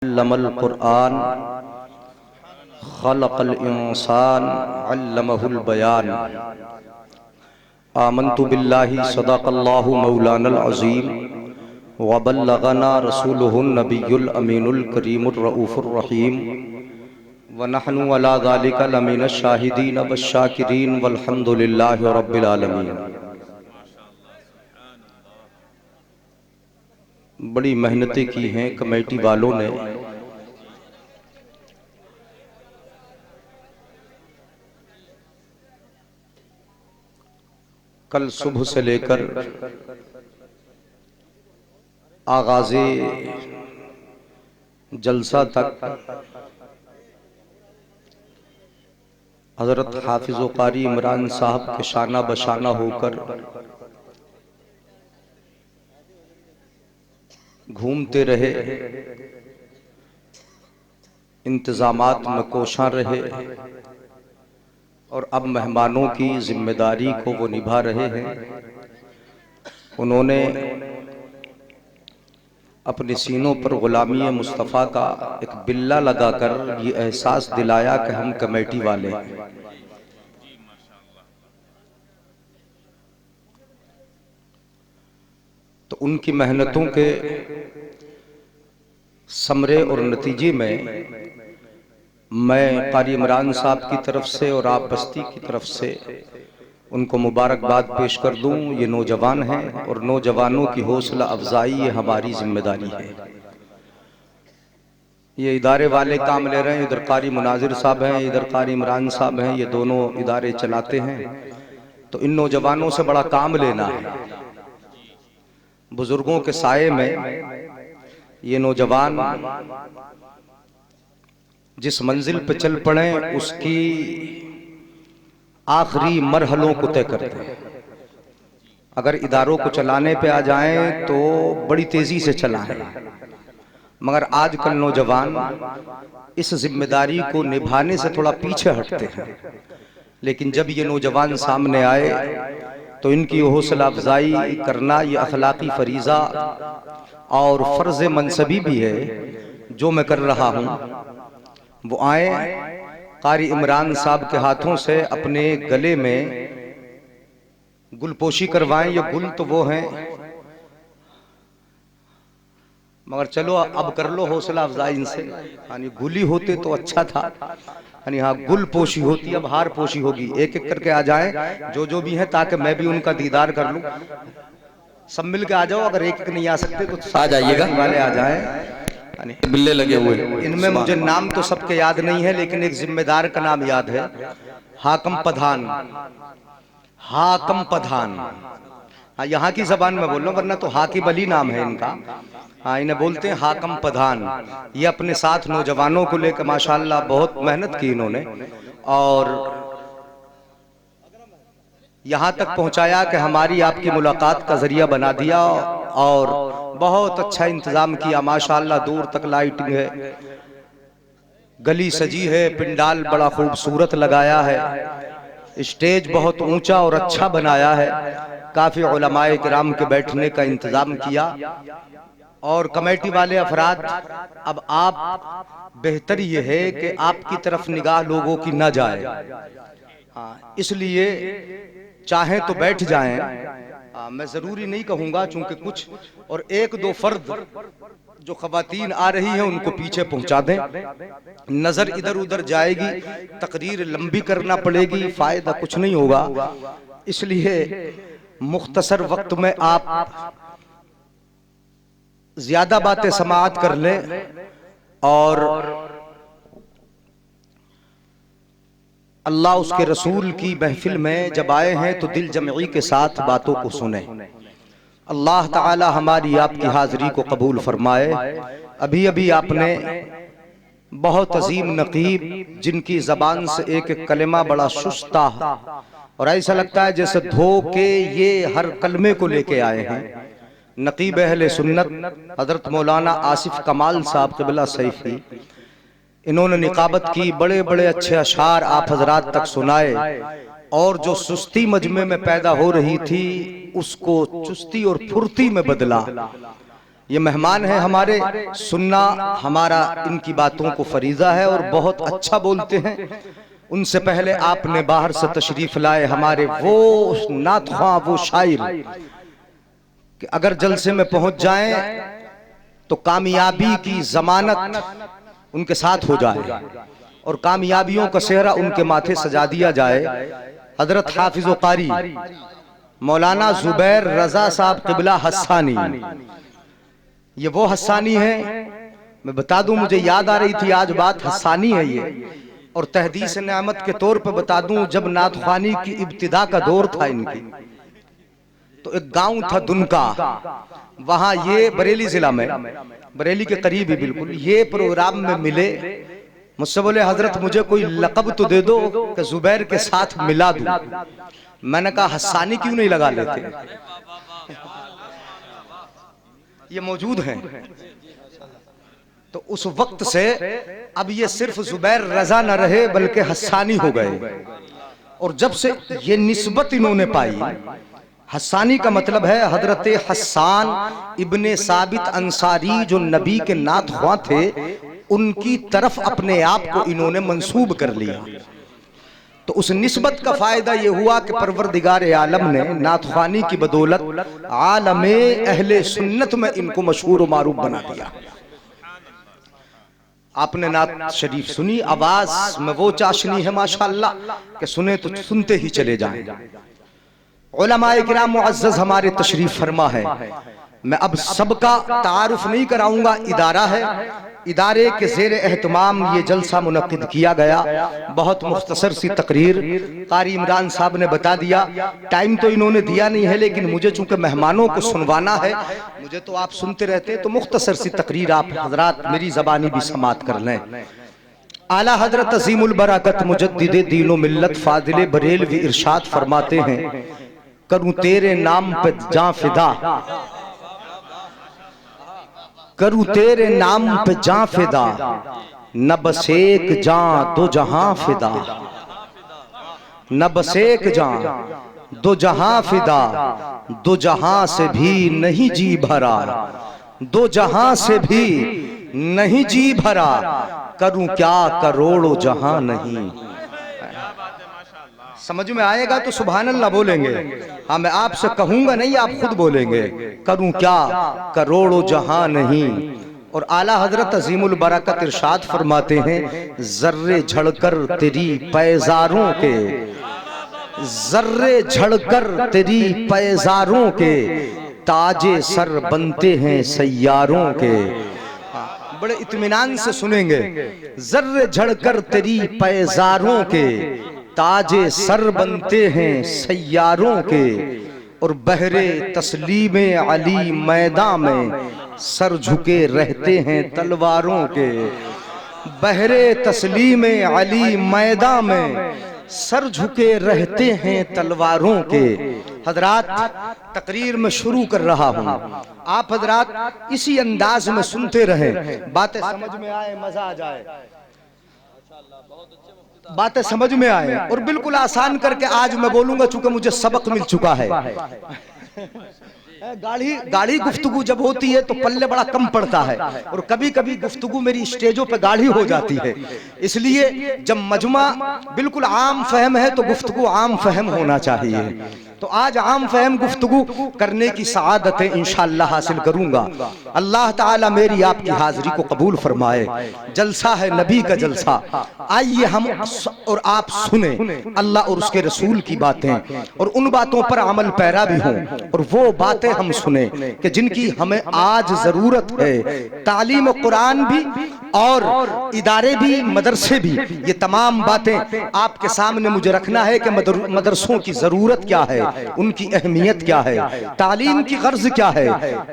अल्लमल कुरआन खलक़ल इंसान अल्लमहुल बयान। आमन्तु बिल्लाहि सदक़ल्लाहु मौलानल अज़ीम व बल्लगना रसूलुहुन नबियुल अमीनुल करीमुर रऊफ़ुर रहीम व नहनु अला ज़ालिका लमिनश शाहिदीन वश्शाकिरीन वल्हम्दुलिल्लाहि रब्बिल आलमीन। बड़ी मेहनतें की हैं कमेटी वालों ने। कल सुबह से लेकर आगाज़े जलसा तक हज़रत हाफिज़ व क़ारी इमरान साहब के शाना बशाना होकर घूमते रहे, इंतज़ामात में कोशां रहे और अब मेहमानों की जिम्मेदारी को वो निभा रहे हैं। उन्होंने अपने सीनों पर गुलामी मुस्तफ़ा का एक बिल्ला लगाकर ये एहसास दिलाया कि हम कमेटी वाले हैं। तो उनकी मेहनतों के समरे और नतीजे में मैं क़ारी इमरान साहब की तरफ से और आप बस्ती की तरफ से उनको मुबारकबाद पेश कर दूं। ये नौजवान हैं और नौजवानों की हौसला अफजाई ये हमारी जिम्मेदारी है। ये इदारे वाले काम ले रहे हैं, इधर क़ारी मुनाजिर साहब हैं, इधर क़ारी इमरान साहब हैं, ये दोनों इदारे चलाते हैं। तो इन नौजवानों से बड़ा काम लेना है। बुजुर्गों के साये में ये नौजवान जिस मंजिल पे चल पड़े उसकी आखिरी मरहलों को तय करते हैं। अगर इदारों को चलाने पे आ जाएं तो बड़ी तेजी से चलाएं, मगर आजकल नौजवान इस जिम्मेदारी को निभाने से थोड़ा पीछे हटते हैं। लेकिन जब ये नौजवान सामने आए तो इनकी हौसला अफजाई करना ये अखलाकी फरीज़ा और फ़र्ज़ मनसबी भी है जो मैं कर रहा हूँ। वो आए, क़ारी इमरान साहब के हाथों से अपने गले में गुलपोशी करवाएं। ये गुल तो वो हैं, मगर चलो अब कर लो हौसला अफजाई इनसे। यानी गुली होते तो अच्छा था, यानी हाँ गुल पोशी होती, अब हार पोशी होगी। एक एक करके आ जाएं जो भी है, ताकि मैं भी उनका दीदार कर लूं। सब मिल के आ जाओ, अगर एक एक नहीं आ सकते तो आ जाइएगा, वाले आ जाएं। बिल्ले लगे हुए। इनमें मुझे नाम तो सबके याद नहीं है, लेकिन एक जिम्मेदार का नाम याद है, हाकम पधान। हाकम पधान, हाँ यहाँ की जबान में बोल रहा हूं, वरना तो हाकिम अली नाम है इनका। हाँ, इन्हें बोलते हैं हाकम पधान। ये अपने साथ नौजवानों को लेकर माशाल्लाह बहुत मेहनत की इन्होंने और यहाँ तक पहुँचाया कि हमारी आपकी मुलाकात का जरिया बना दिया और बहुत अच्छा इंतजाम किया। माशाल्लाह दूर तक लाइटिंग है, गली सजी है, पिंडाल बड़ा खूबसूरत लगाया है, स्टेज बहुत ऊंचा और अच्छा बनाया है, काफी उलमाए किराम के बैठने का इंतजाम किया। और कमेटी वाले अफराद, अब आप बेहतर ये है कि आपकी तरफ निगाह लोगों की न जाए, हाँ, इसलिए चाहें तो बैठ जाएं। मैं जरूरी नहीं कहूंगा चूंकि कुछ और एक दो फर्द जो खवातीन आ रही हैं उनको पीछे पहुंचा दें। नजर इधर उधर जाएगी, तकरीर लंबी करना पड़ेगी, फायदा कुछ नहीं होगा। इसलिए मुख्तसर वक्त में आप ज्यादा बातें समाअत कर लें और अल्लाह उसके रसूल की महफिल में जब आए हैं तो दिल जमई के साथ बातों को सुने। अल्लाह ताला हमारी आपकी हाजिरी को कबूल फरमाए। अभी अभी आपने बहुत अजीम नकीब जिनकी जबान से एक एक कलमा बड़ा सुस्ता और ऐसा लगता है जैसे धो के ये हर कलमे को लेके आए हैं, नकीब अहले सुन्नत हजरत मौलाना आसिफ कमाल साहब क़िबला सैफी, इन्होंने निकाबत की, बड़े बड़े अच्छे अशार आप हजरात तक सुनाए और जो सुस्ती मजमे में पैदा हो रही थी उसको चुस्ती और फुर्ती में बदला। ये मेहमान है हमारे, सुनना हमारा इनकी बातों को फरीजा है और बहुत अच्छा बोलते हैं। उनसे पहले आपने बाहर से तशरीफ लाए हमारे वो नातख्वां, वो शायर कि अगर जलसे में पहुंच जाएं तो कामयाबी की जमानत उनके साथ हो जाए और कामयाबियों का सेहरा उनके माथे सजा दिया जाए। हजरत हाफिज कारी मौलाना जुबैर रजा साहब क़िबला हस्सानी, ये वो हस्सानी है। मैं बता दूं, मुझे याद आ रही थी आज बात, हस्सानी है ये। और तहदीस नेमत के तौर पे बता दूं, जब नातख्वानी की इब्तिदा का दौर था इनकी, तो एक गांव था दुनका, वहां ये बरेली जिला में, बरेली के करीब ही बिल्कुल, ये प्रोग्राम में मिले। मुझसे बोले हजरत मुझे कोई लक़ब तो दे दो कि जुबैर के साथ मिला दूं। मैंने कहा हस्सानी क्यों नहीं लगा लेते, ये मौजूद हैं। तो उस वक्त से अब ये सिर्फ जुबैर रजा न रहे बल्कि हस्सानी हो गए। और जब से ये निस्बत इन्होंने पाई, हस्सानी का मतलब है हजरत हस्सान इब्ने साबित अंसारी जो नबी के नातख्वां थे, उनकी तरफ अपने आप को इन्होंने मंसूब कर लिया। तो उस निस्बत का फायदा ये हुआ कि परवरदिगार आलम ने नातख्वानी की बदौलत आलमे अहले सुन्नत में इनको मशहूर और मारूफ बना दिया। आपने नात शरीफ सुनी, आवाज में वो चाशनी है माशाअल्लाह कि सुने तो सुनते ही चले जाएं। उलमाए किराम मुअज़्ज़ज़ हमारे तशरीफ फरमा है। मैं अब सबका तारुफ नहीं कराऊंगा, इदारा है, इदारे के ज़ेर एहतमाम ये जलसा मुनक्किद किया गया। बहुत मुख्तसर सी तकरीर कारी इमरान साहब ने बता दिया। टाइम तो इन्होंने दिया नहीं है, लेकिन मुझे चूंकि मेहमानों को सुनवाना है, मुझे तो आप सुनते रहते हैं, तो मुख्तसर सी तकरीर आप हजरात मेरी ज़बानी भी समात कर लें। आला हजरत अज़ीमुल बरकत मुजद्दिदे दीन व मिल्लत फादिले बरेलवी इरशाद फरमाते हैं, करूं तेरे नाम पे जां फिदा, करूं तेरे नाम पे जां फिदा, न बस एक जां दो जहां फिदा, न बस एक जां दो जहां फिदा, दो जहां से भी नहीं जी भरा, दो जहां से भी नहीं जी भरा, करूं क्या करोड़ों जहां नहीं। समझ में आएगा तो सुभान अल्लाह बोलेंगे। हाँ, मैं आपसे कहूंगा नहीं, आप खुद बोलेंगे, करूं क्या करोड़ों जहां नहीं। और आला हजरत अजीमुल बरकत इरशाद फरमाते हैं, जर्रे झड़कर तेरी पैजारों के, जर्रे झड़कर तेरी पैजारों के, ताजे सर बनते हैं सैयारों के। बड़े इत्मीनान से सुनेंगे, जर्रे झड़कर तेरी पैजारों के, ताजे सर बनते हैं सैयारों के, और बहरे तस्लीम अली मैदान में सर झुके रहते हैं तलवारों के। बहरे तस्लीम अली मैदान में सर झुके रहते हैं तलवारों के। हजरात तकरीर में शुरू कर रहा हूँ, आप हजरात इसी अंदाज में सुनते रहें, बातें समझ में आए, मजा आ जाए, बातें समझ में आए। और बिल्कुल आसान करके आज मैं बोलूंगा, चूंकि मुझे सबक मिल चुका है। गाढ़ी गुफ्तगू जब होती है तो पल्ले बड़ा कम पड़ता है, और कभी कभी गुफ्तगू मेरी स्टेजों पे गाढ़ी हो जाती है। इसलिए जब मजमा बिल्कुल आम फहम है तो गुफ्तगू आम फहम होना चाहिए। तो आज आम फहम गुफ्तगू करने की सआदतें इंशाअल्लाह हासिल करूंगा। अल्लाह ताला मेरी आपकी हाजिरी को कबूल फरमाए। जलसा है नबी का जलसा, आइए हम और आप सुने अल्लाह और उसके रसूल की बातें, और उन बातों पर अमल पैरा भी हों, और वो बातें हम सुने कि जिनकी हमें आज जरूरत है। तालीम कुरान भी और इदारे भी, मदरसे भी, ये तमाम बातें आपके सामने मुझे रखना है कि मदरसों की जरूरत क्या है, उनकी अहमियत क्या है, तालीम की गर्ज क्या है,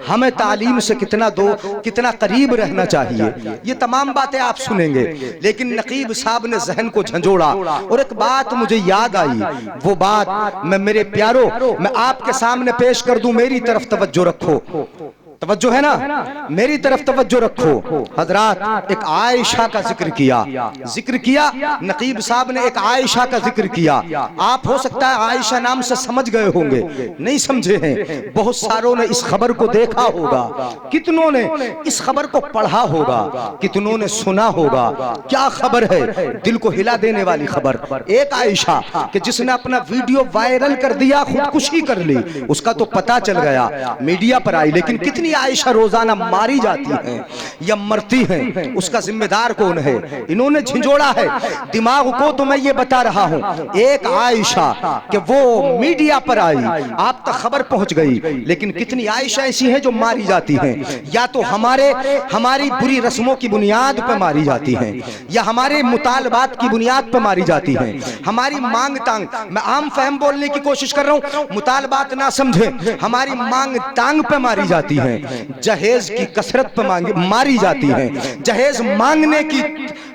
हमें तालीम से कितना करीब रहना चाहिए। ये तमाम बातें आप सुनेंगे। लेकिन नकीब साहब ने जहन को झंझोड़ा और एक बात मुझे याद आई। वो बात मैं मेरे प्यारों मैं आपके सामने पेश कर दूं, मेरी तरफ तवज्जो रखो। तवज्जो है ना, मेरी तरफ तवज्जो रखो हजरात। एक आयशा का जिक्र किया नकीब साहब ने, एक आयशा का जिक्र किया। आप हो सकता है आयशा नाम से समझ गए होंगे, नहीं समझे हैं। बहुत सारों ने इस खबर को देखा होगा, कितनों ने इस खबर को पढ़ा होगा, कितनों ने सुना होगा। क्या खबर है, दिल को हिला देने वाली खबर। एक आयशा कि जिसने अपना वीडियो वायरल कर दिया, खुदकुशी कर ली, उसका तो पता चल गया, मीडिया पर आई। लेकिन कितनी आयशा रोजाना मारी जाती हैं या मरती हैं, उसका जिम्मेदार कौन है? इन्होंने झिंझोड़ा है दिमाग को। तो मैं ये बता रहा हूं, एक आयशा कि वो मीडिया पर आई, आप तक खबर पहुंच गई, लेकिन कितनी आयशा ऐसी हैं जो मारी जाती हैं। या तो हमारी बुरी रस्मों की बुनियाद पर मारी जाती हैं, या हमारे मुतालबात की बुनियाद पर मारी जाती हैं, हमारी मांग तांग। मैं आम फहम बोलने की कोशिश कर रहा हूं, मुतालबात ना समझे, हमारी मांग तांग पे मारी जाती है, जहेज की कसरत पे मारी जाती है, जहेज मांगने की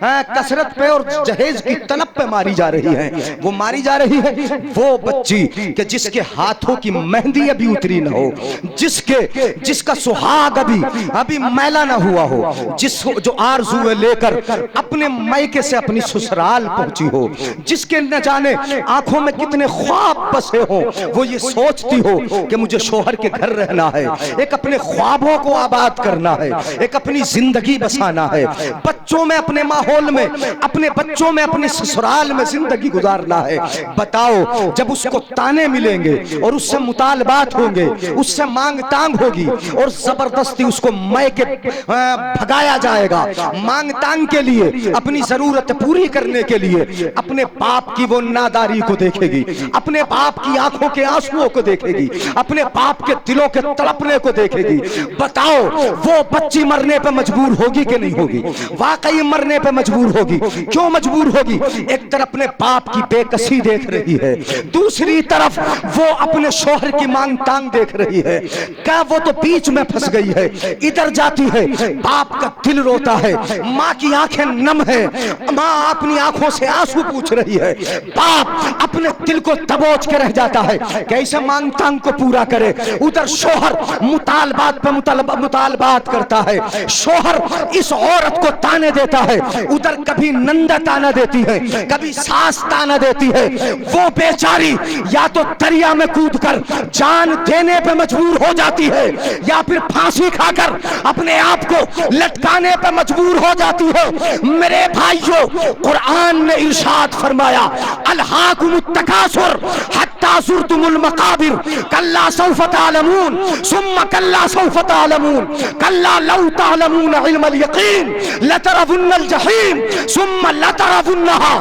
कसरत पे और जहेज की तलब पे मारी जा रही है। वो मारी जा रही है वो बच्ची कि जिसके हाथों की मेहंदी अभी उतरी ना हो, जिसका सुहाग अभी मैला ना हुआ हो, जो आरज़ू लेकर अपने मायके से अपनी ससुराल पहुंची हो, जिसके न जाने आंखों में कितने ख्वाब बसे हो, वो ये सोचती हो कि मुझे शोहर के घर रहना है, एक अपने ख्वाबों को आबाद करना है, एक अपनी जिंदगी बसाना है, बच्चों में, अपने माहौल में, अपने बच्चों में, अपने ससुराल में जिंदगी गुजारना है। बताओ, जब उसको ताने मिलेंगे और उससे मुतालबात होंगे, उससे मांग तांग होगी और जबरदस्ती उसको मायके भगाया जाएगा, मांग तांग के लिए, अपनी जरूरत पूरी करने के लिए, अपने बाप की वो नादारी को देखेगी, अपने बाप की आंखों के आंसुओं को देखेगी, अपने बाप के दिलों के तड़पने को देखेगी। बताओ, वो बच्ची मरने पे मजबूर होगी कि नहीं होगी? वाकई मरने पे मजबूर होगी। क्यों मजबूर होगी? एक तरफ अपने बाप की बेकसी देख रही है, दूसरी तरफ वो अपने शोहर की मांग तांग देख रही है। क्या वो तो बीच में फंस गई है। इधर जाती है, बाप का दिल रोता है, माँ की आंखें नम है, माँ अपनी आंखों से आंसू पूछ रही है, बाप अपने दिल को दबोच के रह जाता है, कैसे मांग तांग को पूरा करे। उधर शोहर मुतालबात पे मुतालबात करता है, शोहर इस औरत को ताने देता है, उधर कभी नंदा ताना देती है, कभी सास ताना देती है। वो बेचारी या तो दरिया में कूदकर जान देने पे मजबूर हो जाती है, या फिर फांसी खाकर अपने आप को लटकाने पे मजबूर हो जाती है। मेरे भाइयों, कुरान ने इरशाद फरमाया, अलहाकुमुत तकासुर हत्ता ज़ुरतुमुल मकाबिर कल्ला सौफ तअलमून सुम्मा कल्ला सौफ तअलमून कल्ला लौ तअलमून इल्मल यकीन लतरवुन्नल जहीम सुम्मा लतरवुन्नहा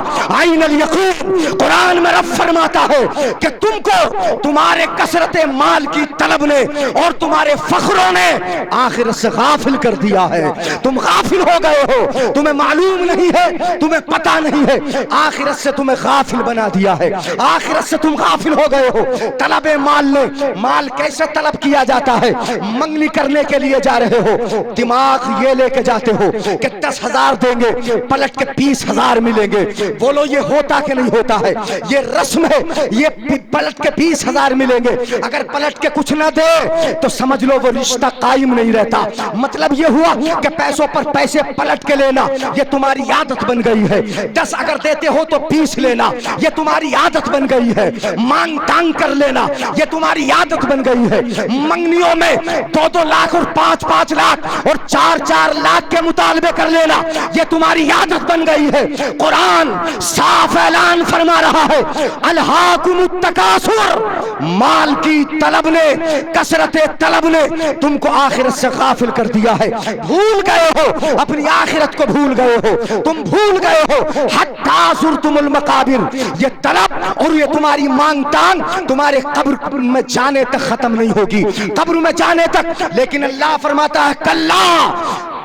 ऐनल यकीन। कुरान में रब फरमाता है कि तुमको तुम्हारे कसरते माल की तलब ने और तुम्हारे फख्रों ने आखिरत से गाफिल कर दिया है। तुम गाफिल हो गए हो, तुम्हें मालूम नहीं है, तुम्हें पता नहीं है, आखिरत से तुम्हें गाफिल बना दिया है, आखिरत से तुम गाफिल हो गए हो। तलबे माल ने, माल कैसे तलब किया जाता है? मंगनी करने के लिए जा रहे हो, दिमाग ये लेके जाते हो कि 10,000 देंगे, पलट के 20,000 मिलेंगे। बोलो ये होता कि नहीं होता है? ये रस्म है, ये पलट के 20,000 मिलेंगे। अगर पलट के कुछ ना दे तो समझ लो वो रिश्ता कायम नहीं रहता। मतलब ये हुआ कि पैसों पर पैसे पलट के लेना ये तुम्हारी आदत बन गई है। 10 अगर देते हो तो 20 लेना ये तुम्हारी आदत बन गई है। मांग तांग कर लेना ये तुम्हारी आदत बन गई है। मंगनियों में 2-2 लाख और 5-5 लाख और 4-4 लाख के मुतालबे कर लेना ये तुम्हारी आदत बन गई है। कुरान साफ ऐलान फरमा रहा है, अलहाकुमुत तकासुर, माल की तलब ने, कसरते तलब ने तुमको आखिरत से गाफिल कर दिया है। भूल गए हो, अपनी आखिरत को भूल गए हो, तुम भूल गए हो। हत्ता ज़ुरतुमुल मकाबिर, ये तलब और ये तुम्हारी मांग तांग तुम्हारे कब्र में जाने तक खत्म नहीं होगी, कब्र में जाने तक। लेकिन अल्लाह फरमाता है, कल्ला,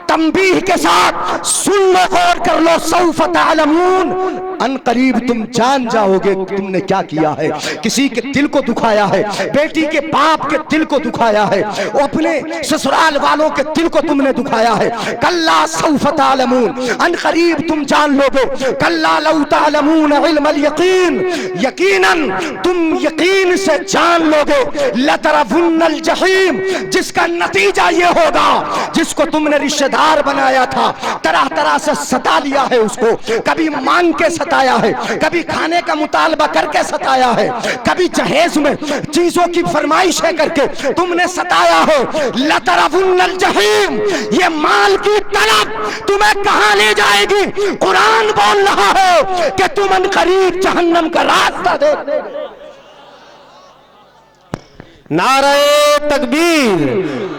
तंबीह के साथ सुन लो, गौर कर लो, सौफ तअलमून, अन करीब तुम जान जाओगे तुमने क्या किया है। किसी के दिल को दुखाया है, बेटी के बाप के दिल को दुखाया है, अपने ससुराल वालों के दिल को तुमने दुखाया है। कल्ला सौफ तालमून, अन करीब तुम जान लोगे। कल्ला लौ तालमून इल्मल यकीन, यकीनन तुम यकीन से जान लोगे। लतरवुन्नल जहीम, जिसका नतीजा ये होगा, जिसको तुमने रिश्तेदार बनाया था, तरह तरह से सता लिया है उसको, कभी मांग के सताया है, कभी खाने का मुतालबा करके सताया है, कभी जहेज में चीजों की फरमाइशें करके तुमने सताया है। लतरवुन्नल जहीम, ये माल की तलब तुम्हें कहां ले जाएगी। कुरान बोल रहा है कि तुम अनकरीब जहन्नम का रास्ता देखोगे। नारे तकबीर,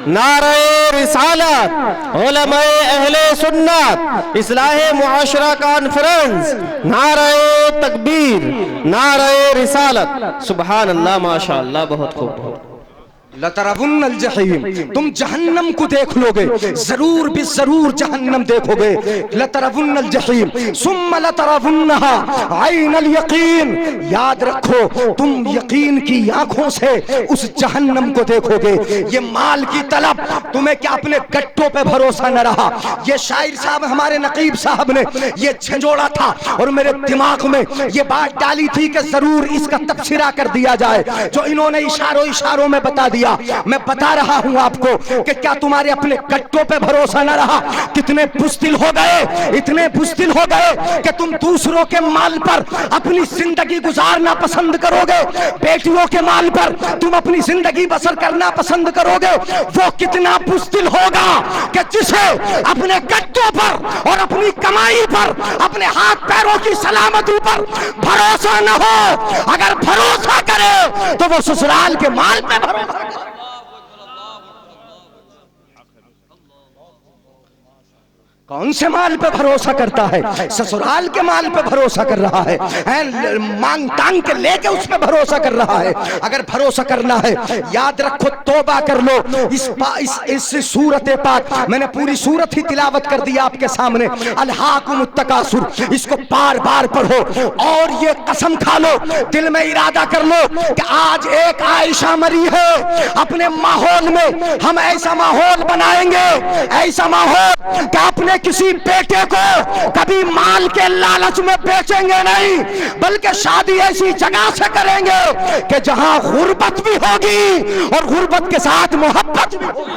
नारे रिसालत, उलमाए अहले सुन्नत, इस्लाहे मुआशरा कॉन्फ्रेंस, नारे तकबीर, नारे रिसालत। सुभान अल्लाह, माशा अल्लाह, बहुत खूब। लतरवुन्नल जहीम, तुम जहन्नम को देख लोगे, जरूर भी जरूर जहन्नम देखोगे। लतरवुन्नल जहीम सुम्मा लतरवुन्नहा ऐनल यकीन, याद रखो तुम यकीन की आंखों से उस जहन्नम को देखोगे। ये माल की तलब, तुम्हें क्या अपने गट्टों पे भरोसा न रहा। ये शायर साहब, हमारे नकीब साहब ने ये झंझोड़ा था और मेरे दिमाग में ये बात डाली थी कि जरूर इसका तफसीरा कर दिया जाए, जो इन्होंने इशारों इशारों में बता दिया। मैं बता रहा हूं आपको कि क्या तुम्हारे अपने गट्टों पे भरोसा न रहा। कितने बुज़दिल हो गए, इतने बुज़दिल हो गए कि तुम दूसरों के माल पर अपनी जिंदगी गुजारना पसंद करोगे, बेटियों के माल पर तुम अपनी जिंदगी बसर करना पसंद करोगे। वो कितना बुज़दिल होगा कि जिसे अपने गट्टों पर और अपनी कमाई पर, अपने हाथ पैरों की सलामती पर भरोसा न हो। अगर भरोसा करे तो वो ससुराल के माल पे भरोसा करे। कौन से माल पे भरोसा करता है? ससुराल के माल पे भरोसा कर रहा है, मांग टांग के लेके उस पे भरोसा कर रहा है। अगर भरोसा करना है, याद रखो, तौबा कर लो। इस सूरत पाक, मैंने पूरी सूरत ही तिलावत कर दी आपके सामने। अल्हाकुमुत तकासुर, इसको बार बार पढ़ो और ये कसम खा लो, दिल में इरादा कर लो कि आज एक आयशा मरी है, अपने माहौल में हम ऐसा माहौल बनाएंगे, ऐसा माहौल कि अपने किसी बेटे को कभी माल के लालच में बेचेंगे नहीं, बल्कि शादी ऐसी जगह से करेंगे कि जहां गुर्बत भी होगी और गुर्बत के साथ मोहब्बत भी होगी।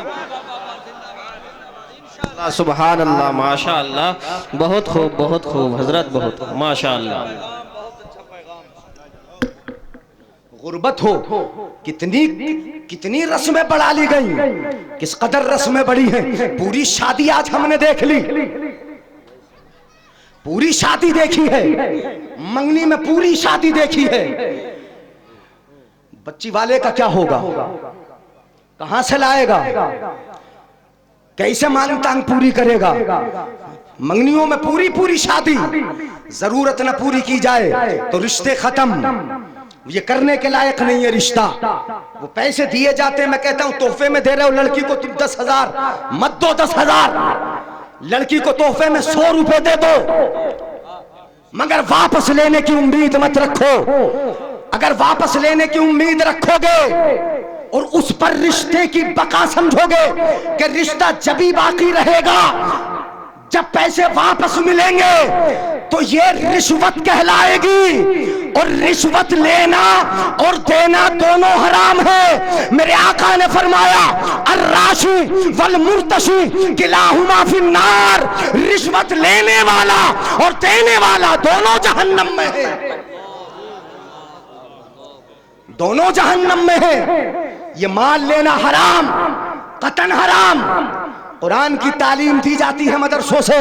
सुभान अल्लाह, माशा अल्लाह, बहुत खूब, बहुत खूब हजरत, बहुत माशा अल्लाह। गुर्बत हो, कितनी कितनी रस्में बढ़ा ली गई, किस कदर रस्में बढ़ी हैं। पूरी शादी आज हमने देख ली, पूरी शादी देखी है, मंगनी में पूरी शादी देखी है। बच्ची वाले का क्या होगा, कहां से लाएगा, कैसे मांग तांग पूरी करेगा। मंगनियों में पूरी पूरी शादी, जरूरत न पूरी की जाए तो रिश्ते खत्म। ये करने के लायक नहीं है रिश्ता। वो पैसे दिए जाते हैं, मैं कहता हूं तोहफे में दे रहे हो लड़की को तुम 10,000, मत दो 10,000, लड़की को तोहफे में 100 रुपए दे दो, मगर वापस लेने की उम्मीद मत रखो। अगर वापस लेने की उम्मीद रखोगे और उस पर रिश्ते की बका समझोगे कि रिश्ता जब ही बाकी रहेगा जब पैसे वापस मिलेंगे, तो ये रिश्वत कहलाएगी। और रिश्वत लेना और देना दोनों हराम है। मेरे आका ने फरमाया, अर्राशी वल मुर्तशी किलाहुमा फिन्नार, रिश्वत लेने वाला और देने वाला दोनों जहन्नम में है, दोनों जहन्नम में है। ये माल लेना हराम, कतन हराम। कुरान की तालीम दी जाती है मदरसों से,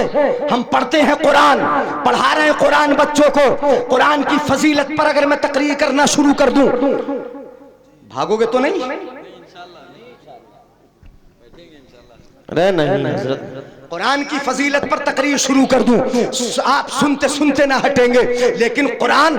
हम पढ़ते हैं कुरान, पढ़ा रहे हैं कुरान बच्चों को। कुरान की फजीलत पर अगर मैं तकरीर करना शुरू कर दूं, भागोगे तो नहीं? अरे नहीं हजरत, कुरान की फजीलत पर तकरीर शुरू कर दूं, आप सुनते सुनते ना हटेंगे। लेकिन कुरान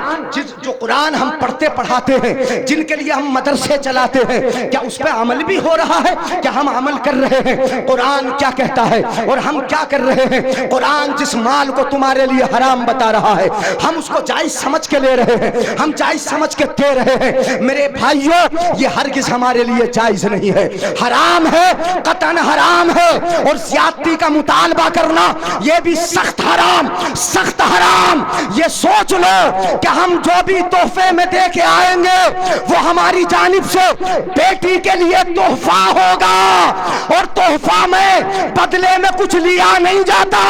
जो कुरान हम पढ़ते पढ़ाते हैं, जिनके लिए हम मदरसे चलाते हैं, क्या उस पर अमल भी हो रहा है? क्या हम अमल कर रहे हैं? कुरान क्या कहता है और हम क्या कर रहे हैं? कुरान जिस माल को तुम्हारे लिए हराम बता रहा है, हम उसको जायज समझ के ले रहे हैं, हम जायज समझ के दे रहे हैं। मेरे भाइयों, ये हरगिज हमारे लिए जायज नहीं है, हराम है, कतन हराम है। और ज्यादती का मुतालबा करना ये भी सख्त हराम, सख्त हराम। ये सोच लो कि हम जो भी तोहफे में दे के आएंगे वो हमारी जानिब से बेटी के लिए तोहफा होगा, और तोहफा में बदले में कुछ लिया नहीं जाता।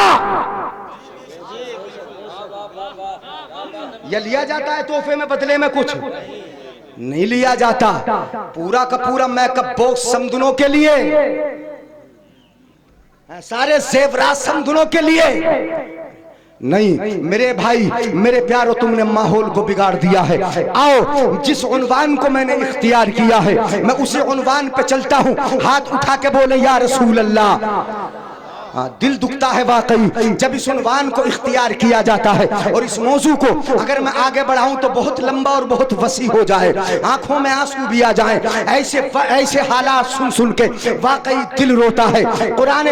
या लिया जाता है तोहफे में बदले में कुछ नहीं लिया जाता। पूरा का पूरा मेकअप बॉक्स समदुनों के लिए, सारे जेवरात समदुनों के लिए नहीं। मेरे भाई, मेरे प्यारो, तुमने माहौल को बिगाड़ दिया है। आओ, जिस उन्वान को मैंने इख्तियार किया है मैं उसी उन्वान पे चलता हूँ। हाथ उठा के बोले या रसूल अल्लाह। दिल दुखता है वाकई जब इस उन्वान को इख्तियार किया जाता है। और इस मौजू को अगर मैं आगे बढ़ाऊं तो बहुत लंबा और बहुत वसी हो जाए, आंखों में आंसू भी आ जाएं। ऐसे हालात सुन सुन के वाकई दिल रोता है। कुरान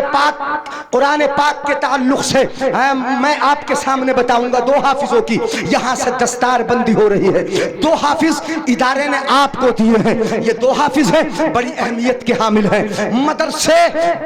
पाक के ताल्लुक से मैं आपके सामने बताऊंगा। दो हाफिजों की यहाँ से दस्तार बंदी हो रही है। दो हाफिज इदारे ने आपको दिए हैं। ये दो हाफिज हैं, बड़ी अहमियत के हामिल हैं। मदरसे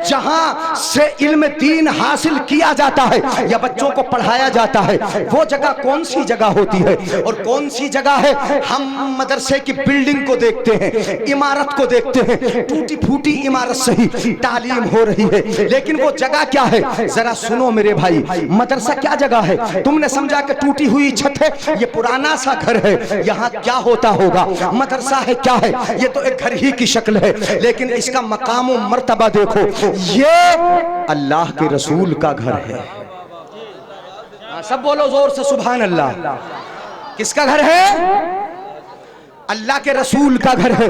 जहाँ से इल्म दीन हासिल किया जाता है या बच्चों को पढ़ाया जाता है, वो जगह कौन सी जगह होती है और कौन सी जगह है? हम मदरसे की बिल्डिंग को देखते हैं, इमारत को देखते हैं, टूटी फूटी इमारत से ही तालीम हो रही है। लेकिन वो जगह क्या है? जरा सुनो मेरे भाई, मदरसा क्या जगह है? तुमने समझा कि टूटी हुई छत है, ये पुराना सा घर है। यहाँ क्या होता होगा? मदरसा है क्या है? ये तो एक घर ही की शक्ल है, लेकिन इसका मकाम और मर्तबा देखो। ये अल्लाह के रसूल का घर है। सब बोलो जोर से सुभान अल्लाह। किसका घर है? अल्लाह के रसूल का घर है।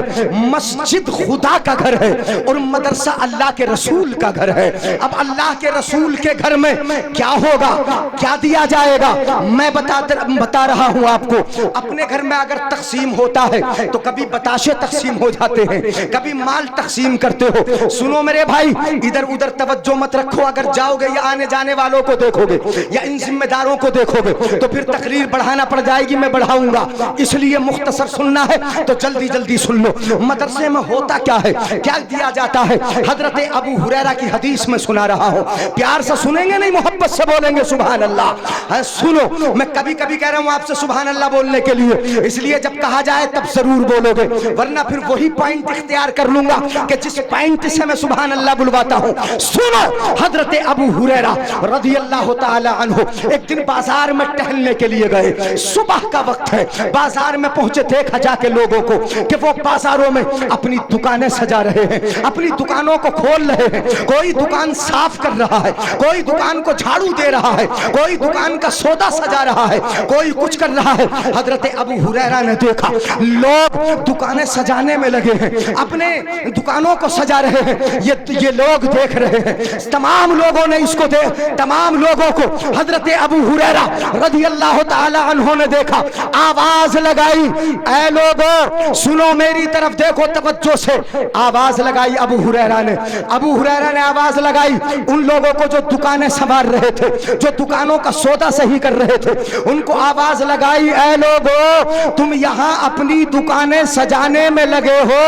मस्जिद खुदा का घर है और मदरसा अल्लाह के रसूल का घर है। अब अल्लाह के रसूल के घर में क्या होगा, क्या दिया जाएगा? मैं बता रहा हूं आपको। अपने घर में अगर तकसीम होता है तो कभी बताशे तकसीम हो जाते हैं, कभी माल तकसीम करते हो। सुनो मेरे भाई, इधर उधर तवज्जो मत रखो। अगर जाओगे या आने जाने वालों को देखोगे या इन जिम्मेदारों को देखोगे तो फिर तकरीर बढ़ाना पड़ जाएगी। मैं बढ़ाऊंगा, इसलिए मुख्तसर सुनना तो जल्दी जल्दी सुन लो। मदरसे में होता क्या है, क्या दिया जाता है? हजरत अबू हुरैरा की हदीस में सुना रहा हूं। प्यार से सुनेंगे, नहीं मोहब्बत से बोलेंगे सुभान अल्लाह। सुनो, मैं कभी कभी कह रहा हूं आपसे सुभान अल्लाह बोलने के लिए, इसलिए जब कहा जाए तब जरूर बोलोगे, वरना फिर वही पॉइंट इख्तियार कर लूंगा कि जिस पॉइंट से मैं सुभान अल्लाह बुलवाता हूं। सुनो, हजरत अबू हुरैरा रज़ी अल्लाह तआला अन्हु एक दिन बाजार में टहलने के लिए गए। सुबह का वक्त है, बाजार में पहुंचे, देखा जाके लोगों को कि वो बाजारों में अपनी दुकानें सजा रहे हैं, अपनी दुकानों को खोल रहे हैं। कोई दुकान साफ कर रहा है, कोई दुकान को झाड़ू दे रहा है, कोई दुकान का सौदा सजा रहा है, कोई कुछ कर रहा है। हजरत अबू हुरैरा ने देखा लोग दुकानें सजाने में लगे हैं, अपने दुकानों को सजा रहे हैं। ये लोग देख रहे हैं। तमाम लोगों ने इसको तमाम लोगों को हजरत अबू हुरैरा रज़ी अल्लाह तआला अन्हु ने देखा, आवाज लगाई, ऐ लोगों सुनो, मेरी तरफ देखो तवज्जो से। आवाज लगाई अबू हुरैरा ने आवाज लगाई उन लोगों को जो दुकानें संभाल रहे थे, जो दुकानों का सौदा सही कर रहे थे, उनको आवाज लगाई, ऐ लोगों, तुम यहाँ अपनी दुकानें सजाने में लगे हो,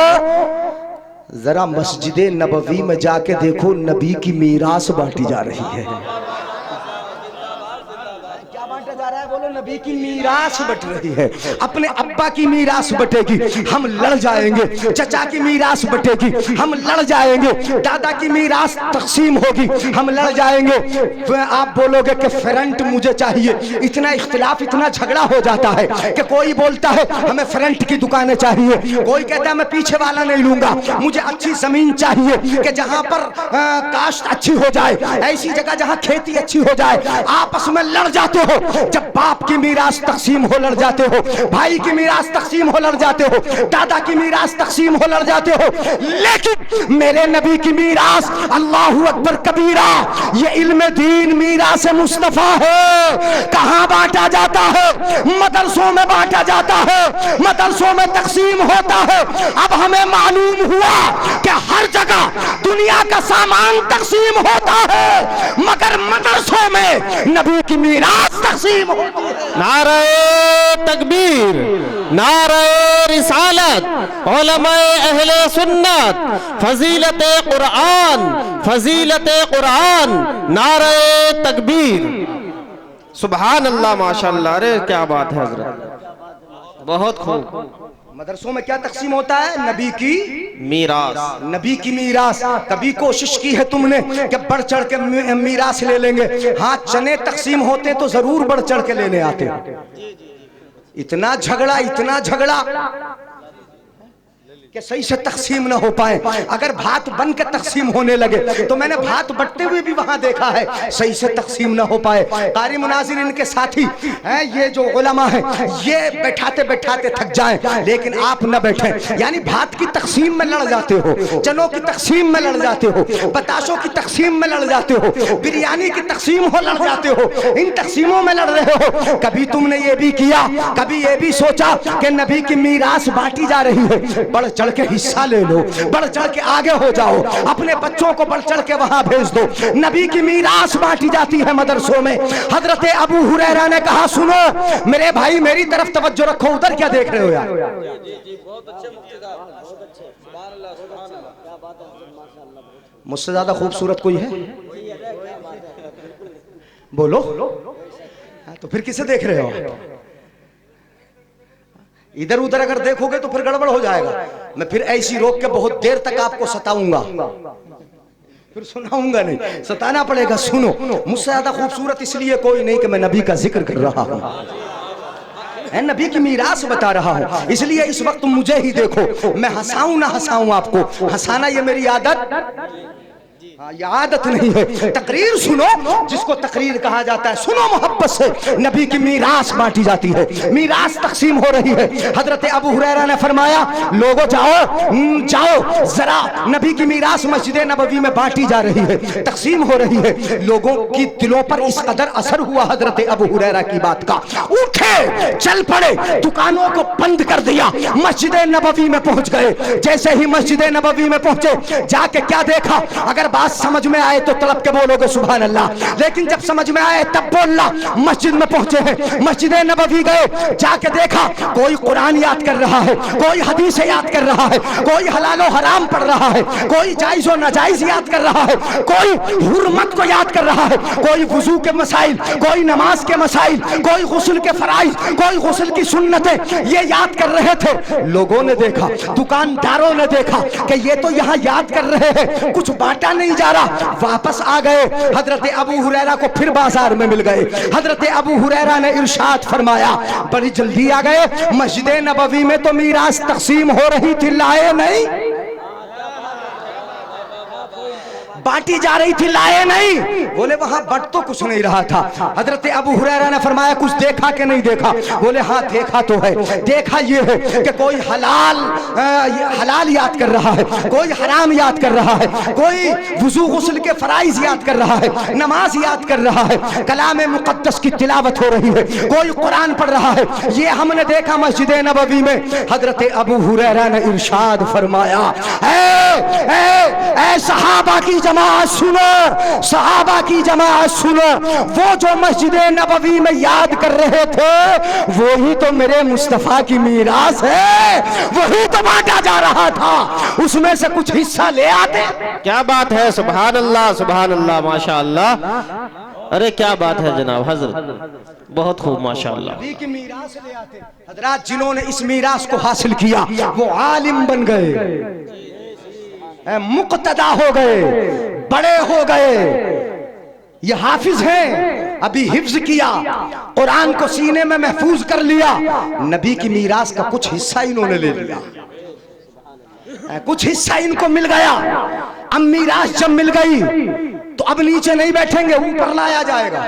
जरा मस्जिद नबवी में जाके देखो, नबी की मीरास बांटी जा रही है। जा रहा है, बोलो, नबी की मीरास बट रही है। अपने अब्बा की मीरास बटेगी, हम लड़ जाएंगे। चचा की मीरास बटेगी, हम लड़ जाएंगे। दादा की मीरास तकसीम होगी, हम लड़ जाएंगे। आप बोलोगे कि फ्रंट मुझे चाहिए। इतना इख्तिलाफ, इतना झगड़ा हो जाता है कि कोई बोलता है हमें फ्रंट की दुकानें चाहिए, कोई कहता है मैं पीछे वाला नहीं लूंगा, मुझे अच्छी जमीन चाहिए कि जहां पर काश्त अच्छी हो जाए, ऐसी जगह जहां खेती अच्छी हो जाए। आपस में लड़ जाते हो। जब बाप की मीरास तकसीम हो लड़ जाते हो, भाई की मीरास तकसीम हो लड़ जाते हो, दादा की मीरास तकसीम हो लड़ जाते हो, लेकिन मेरे नबी की मीरास अल्लाहु अकबर कबीरा, ये इल्म दीन मीरास मुस्तफा है। कहां बांटा जाता है? मदरसों में बांटा जाता है, मदरसों में तकसीम होता है। अब हमें मालूम हुआ कि हर जगह दुनिया का सामान तकसीम होता है, मगर मदरसों में नबी की मीरास तकसीम होती है। नारे तकबीर, नारे रिसालत, उलमाए अहले सुन्नत, फजीलत कुरान, फजीलत कुरान, नारे तकबीर, सुभान अल्लाह, माशाअल्लाह। अरे क्या बात है हजरत, बहुत खूब। मदरसों में क्या तकसीम होता है? नबी की मीरास, नबी की मीरास। कभी कोशिश की है तुमने कि बढ़ चढ़ के मीरास ले लेंगे? हाँ, चने तकसीम होते तो जरूर बढ़ चढ़ के लेने आते। इतना झगड़ा, इतना झगड़ा कि सही से तकसीम ना हो पाए। अगर भात बन के तकसीम होने लगे तो मैंने भात बटते हुए भी वहां देखा है, सही से तकसीम ना हो पाए। कारी मुनाजिर इनके साथी हैं, ये जो उलमा है, ये बैठाते बैठाते थक जाएं, लेकिन आप न बैठे। यानी भात की तकसीम में लड़ जाते हो, चनों की तकसीम में लड़ जाते हो, बताशों की तकसीम में लड़ जाते हो, बिरयानी की तकसीम हो लड़ जाते हो, इन तकसीमों में लड़ रहे हो। कभी तुमने ये भी किया, कभी ये भी सोचा कि नबी की मीरास बांटी जा रही है, बढ़ चढ़ के हिस्सा ले लो, बढ़ चढ़ के आगे हो जाओ, अपने बच्चों को बढ़ चढ़ के वहां भेज दो। नबी की मीरास बांटी जाती है मदरसों में। हजरत अबू हुरैरा ने कहा, सुनो मेरे भाई, मेरी तरफ तवज्जो रखो, उधर क्या देख रहे हो यार? मुझसे ज्यादा खूबसूरत कोई है? बोलो। तो फिर किसे देख रहे हो? इधर उधर अगर देखोगे तो फिर गड़बड़ हो जाएगा। मैं फिर ऐसी रोक के बहुत देर तक आपको सताऊंगा, फिर सुनाऊंगा नहीं, सताना पड़ेगा। सुनो, मुझसे ज्यादा खूबसूरत इसलिए कोई नहीं कि मैं नबी का जिक्र कर रहा हूं, नबी की मीरास बता रहा हूं, इसलिए इस वक्त मुझे ही देखो। मैं हंसाऊं ना हंसाऊं आपको, हंसाना ये मेरी आदत, ये आदत नहीं है। तकरीर सुनो, जिसको तकरीर कहा जाता है, सुनो मोहब्बत से। नबी की मीरास बांटी जाती है, मीरास तकसीम हो रही है। हजरत अबू हुरैरा ने फरमाया, लोगों जाओ जाओ जरा, नबी की मीरास मस्जिद नबवी में बांटी जा रही है, तकसीम हो रही है। लोगों की दिलों पर इस कदर असर हुआ हजरत अबू हुरैरा की बात का, उठे चल पड़े, दुकानों को बंद कर दिया, मस्जिद नबवी में पहुंच गए। जैसे ही मस्जिद नबवी में पहुंचे, जाके क्या देखा? अगर बात समझ में आए तो तड़प के बोलोगे सुभान अल्लाह, लेकिन जब समझ में आए तब बोलना। मस्जिद में पहुंचे हैं, मस्जिद नबवी गए, जाके देखा कोई कुरान याद कर रहा है, कोई हदीस याद कर रहा है, कोई हलाल और हराम पढ़ रहा है, कोई जायज और नाजायज याद कर रहा है, कोई हुर्मत को याद कर रहा है, कोई वुजू के मसाइल, कोई नमाज के मसाइल, कोई गुस्ल के फराइज, कोई गुस्ल की सुन्नतें, ये याद कर रहे थे। लोगों ने देखा, दुकानदारों ने देखा कि ये तो यहाँ याद कर रहे हैं, कुछ बांटा नहीं जा रहा। वापस आ गए, हजरत अबू हुरैरा को फिर बाजार में मिल गए। हजरत अबू हुरैरा ने इरशाद फरमाया, बड़ी जल्दी आ गए, मस्जिद नबवी में तो मीरास तकसीम हो रही थी, लाए नहीं, बांटी जा रही थी, लाए नहीं। बोले वहां बट तो कुछ नहीं रहा था। हजरत अबू हुरैरा ने फरमाया, कुछ देखा कि नहीं देखा? बोले हाँ देखा तो है। देखा ये है कि कोई हलाल याद कर रहा है, कोई हराम याद कर रहा है, कोई वुजू गुस्ल के फराइज याद कर रहा है, नमाज याद कर रहा है, कलाम मुक़द्दस की तिलावत हो रही है, कोई कुरान पढ़ रहा है। ये हमने देखा मस्जिद नबवी में। हजरत अबू हुरैरा ने इरशाद फरमाया, ऐ सहाबा की जमात सुनो, सहाबा की जमात सुनो, वो जो मस्जिद नबवी में याद कर रहे थे, वो ही तो मेरे मुस्तफा की मीरास है, वही तो बांटा जा रहा था, उसमें से कुछ हिस्सा ले आते। क्या बात है, सुभान अल्लाह, सुभान अल्लाह, माशा अल्लाह। अरे क्या बात है जनाब हजरत, बहुत खूब माशाअल्लाह। नबी की मीरास ले आते। हजरात, जिन्होंने इस मीरास को हासिल किया वो आलिम बन गए, मुक्तदा हो गए, बड़े हो गए। ये हाफिज हैं, अभी हिफ्ज किया, कुरान को सीने में महफूज कर लिया। नबी की मीरास का कुछ हिस्सा इन्होंने ले लिया, कुछ हिस्सा इनको मिल गया। अब मीरास जब मिल गई तो अब नीचे नहीं बैठेंगे, ऊपर लाया जाएगा।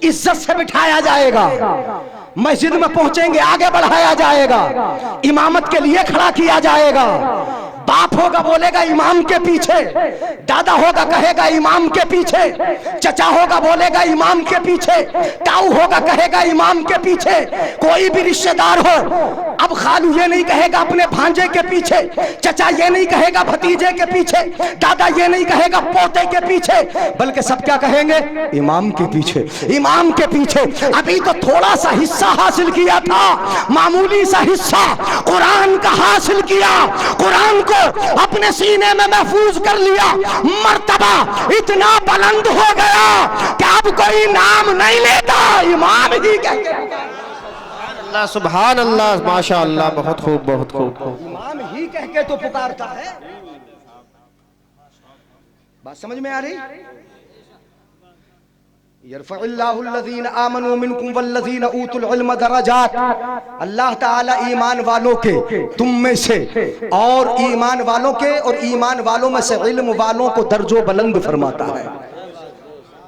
इज्जत से बिठाया जाएगा, मस्जिद में पहुंचेंगे आगे बढ़ाया जाएगा, इमामत के लिए खड़ा किया जाएगा। बाप होगा बोलेगा इमाम के पीछे, दादा होगा कहेगा इमाम के पीछे, चचा होगा बोलेगा इमाम के पीछे, ताऊ होगा कहेगा इमाम के पीछे। कोई भी रिश्तेदार हो, अब खालू ये नहीं कहेगा अपने भांजे के पीछे, चचा ये नहीं कहेगा भतीजे के पीछे, दादा ये नहीं कहेगा पोते के पीछे, बल्कि सब क्या कहेंगे? इमाम के पीछे, इमाम के पीछे। अभी तो थोड़ा सा हिस्सा हासिल किया था, मामूली सा हिस्सा कुरान का हासिल किया, कुरान को अपने सीने में महफूज कर लिया, मर्तबा इतना बुलंद हो गया कि अब कोई नाम नहीं लेता, इमाम ही कहके, सुभान अल्लाह, माशाअल्लाह, बहुत खूब, बहुत खूब। इमाम ही कह के तो पुकारता है। बात समझ में आ रही? यरफ़अल्लाहुल्लज़ीना आमनू मिनकुम वल्लज़ीना ऊतुल इल्म दरजात। अल्लाह ताला ईमान वालों के, तुम में से, और ईमान वालों के और ईमान वालों में से इल्म वालों को दर्जों बुलंद फरमाता है।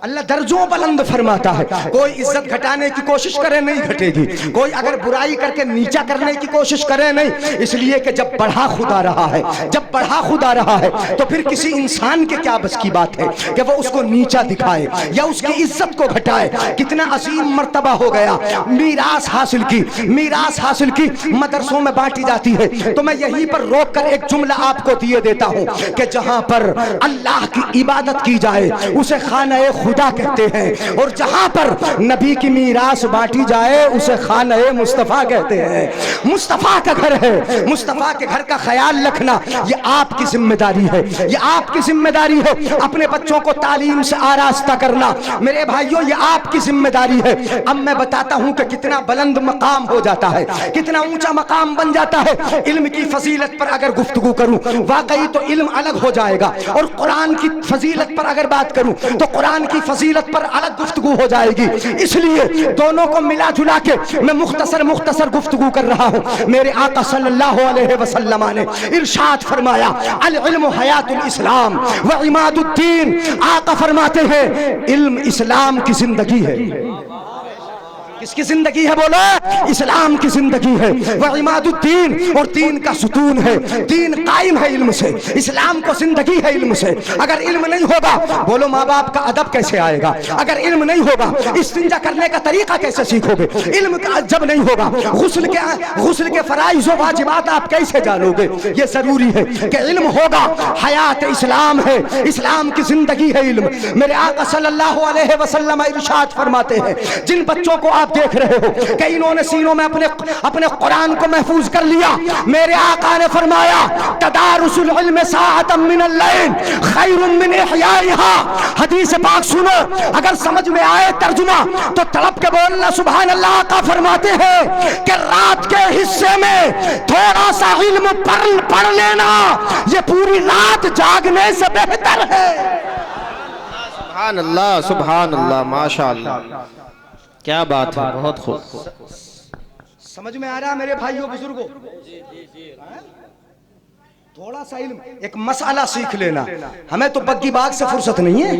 अल्लाह दर्जों बुलंद फरमाता है। कोई इज्जत घटाने की कोशिश करे नहीं घटेगी, कोई अगर बुराई करके नीचा करने की कोशिश करे नहीं, इसलिए कि जब बढ़ा खुदा रहा है, जब बढ़ा खुदा रहा है तो फिर किसी इंसान के क्या बस की बात है कि वो उसको नीचा दिखाए या उसकी इज्जत को घटाए। कितना अजीम मर्तबा हो गया। मीरास हासिल की, मीरास हासिल की मदरसों में बांटी जाती है, तो मैं यहीं पर रोक कर एक जुमला आपको दिए देता हूँ कि जहाँ पर अल्लाह की इबादत की जाए उसे खाना खुदा कहते हैं, और जहां पर नबी की मीरास बांटी जाए उसे खाने मुस्तफा कहते हैं। मुस्तफा का घर है, मुस्तफा के घर का ख्याल रखना ये आपकी जिम्मेदारी है, ये आपकी जिम्मेदारी है। अपने बच्चों को तालीम से आरास्ता करना मेरे भाइयों ये आपकी जिम्मेदारी है। अब मैं बताता हूं कि कितना बुलंद मकाम हो जाता है, कितना ऊंचा मकाम बन जाता है। इल्म की फजीलत पर अगर गुफ्तगू करूं वाकई तो इल्म अलग हो जाएगा, और कुरान की फजीलत पर अगर बात करूं तो कुरान की फजीलत पर अलग गुफ्तगू हो जाएगी। इसलिए दोनों को मिला जुला के मैं मुख्तसर गुफ्तगू कर रहा हूं। मेरे आका सल्लल्लाहु अलैहि वसल्लम ने इरशाद फरमाया, अल इल्मु हयातुल इस्लाम व इमादुद्दीन। आका फरमाते हैं इल्म इस्लाम की जिंदगी है। किसकी जिंदगी है बोलो? इस्लाम की जिंदगी है। वह इमादुद्दीन, और दीन का सुतून है। दीन कायम है इल्म से, इस्लाम को जिंदगी है इल्म से। अगर इल्म नहीं होगा बोलो माँ बाप का अदब कैसे आएगा? अगर इल्म नहीं होगा इस्तिंजा करने का तरीका कैसे सीखोगे? इल्म का जब नहीं होगा गुस्ल के फराइज व वाजिबात आप कैसे जानोगे? ये जरूरी है कि इल्म होगा। हयात इस्लाम है, इस्लाम की जिंदगी है इल्म। मेरे आका सल्लल्लाहु अलैहि वसल्लम इरशाद फरमाते हैं, जिन बच्चों को आप देख रहे हो कि इन्होंने सीनों में अपने कुरान को महफूज कर लिया, मेरे आका ने फरमाया तदारुसुल इल्म साअतम मिनल लैल खैरुम मिन इहयाइहा। हदीस पाक सुनो, अगर समझ में आए तर्जुमा तो तड़प के बोलना सुभान अल्लाह। का फरमाते हैं कि रात के हिस्से में थोड़ा सा इल्म पढ़ लेना ये पूरी रात जागने से बेहतर है। सुभान अल्लाह, सुभान अल्लाह, माशाअल्लाह, क्या बात है, बहुत खूब। समझ में आ रहा मेरे भाइयों बुजुर्गों? थोड़ा सा इल्म, एक मसाला सीख लेना। हमें तो बग्गी बाग से फुर्सत नहीं है,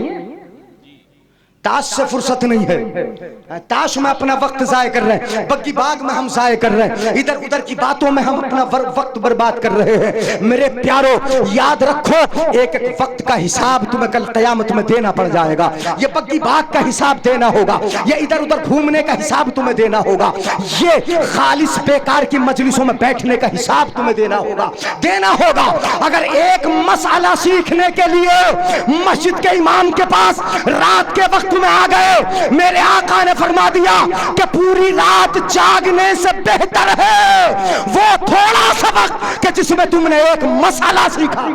ताश से फुर्सत नहीं है। ताश में अपना वक्त जाया कर रहे हैं, बग्गी बाग में हम जाया कर रहे हैं, इधर उधर की बातों में हम अपना वक्त बर्बाद कर रहे हैं। मेरे प्यारो याद रखो, एक एक वक्त का हिसाब तुम्हें कल क़यामत में देना पड़ जाएगा। ये बग्गी बाग का हिसाब देना होगा, ये इधर उधर घूमने का हिसाब तुम्हें देना होगा, ये खालिस बेकार की मजलिसों में बैठने का हिसाब तुम्हें देना होगा। अगर एक मसाला सीखने के लिए मस्जिद के इमाम के पास रात के वक्त में आ गए, मेरे आका ने फरमा दिया कि पूरी रात जागने से बेहतर है वो थोड़ा सा वक्त कि जिसमें तुमने एक मसाला सीखा।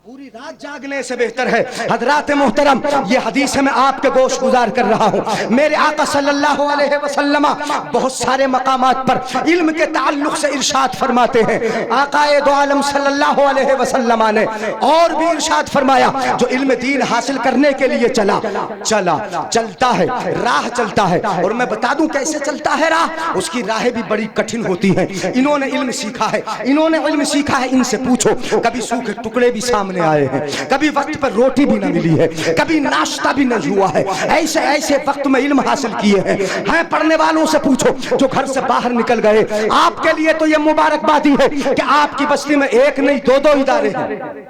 पूरी रात जागने से बेहतर है। हजरात मोहतरम, ये हदीस है मैं आपके गोश गुजार कर रहा हूँ। मेरे आका सल्लल्लाहु अलैहि वसल्लम बहुत सारे मकामात पर इल्म के ताल्लुक से इरशाद फरमाते हैं। आकाए दो आलम सल्लल्लाहु अलैहि वसल्लम ने और भी इरशाद फरमाया, जो इल्म दीन हासिल करने के लिए चलता है, राह चलता है, और मैं बता दूं कैसे चलता है राह, उसकी राहें भी बड़ी कठिन होती हैं। इन्होंने इल्म सीखा है, इन्होंने इल्म सीखा है, इनसे पूछो, कभी सूखे टुकड़े भी सामने आए खाए हैं, कभी वक्त पर रोटी भी न मिली है, कभी नाश्ता भी नहीं हुआ है, ऐसे ऐसे वक्त में इल्म हासिल किए हैं। पढ़ने वालों से पूछो जो घर से बाहर निकल गए, आपके लिए तो ये मुबारकबादी है कि आपकी बस्ती में एक नहीं दो दो इदारे हैं।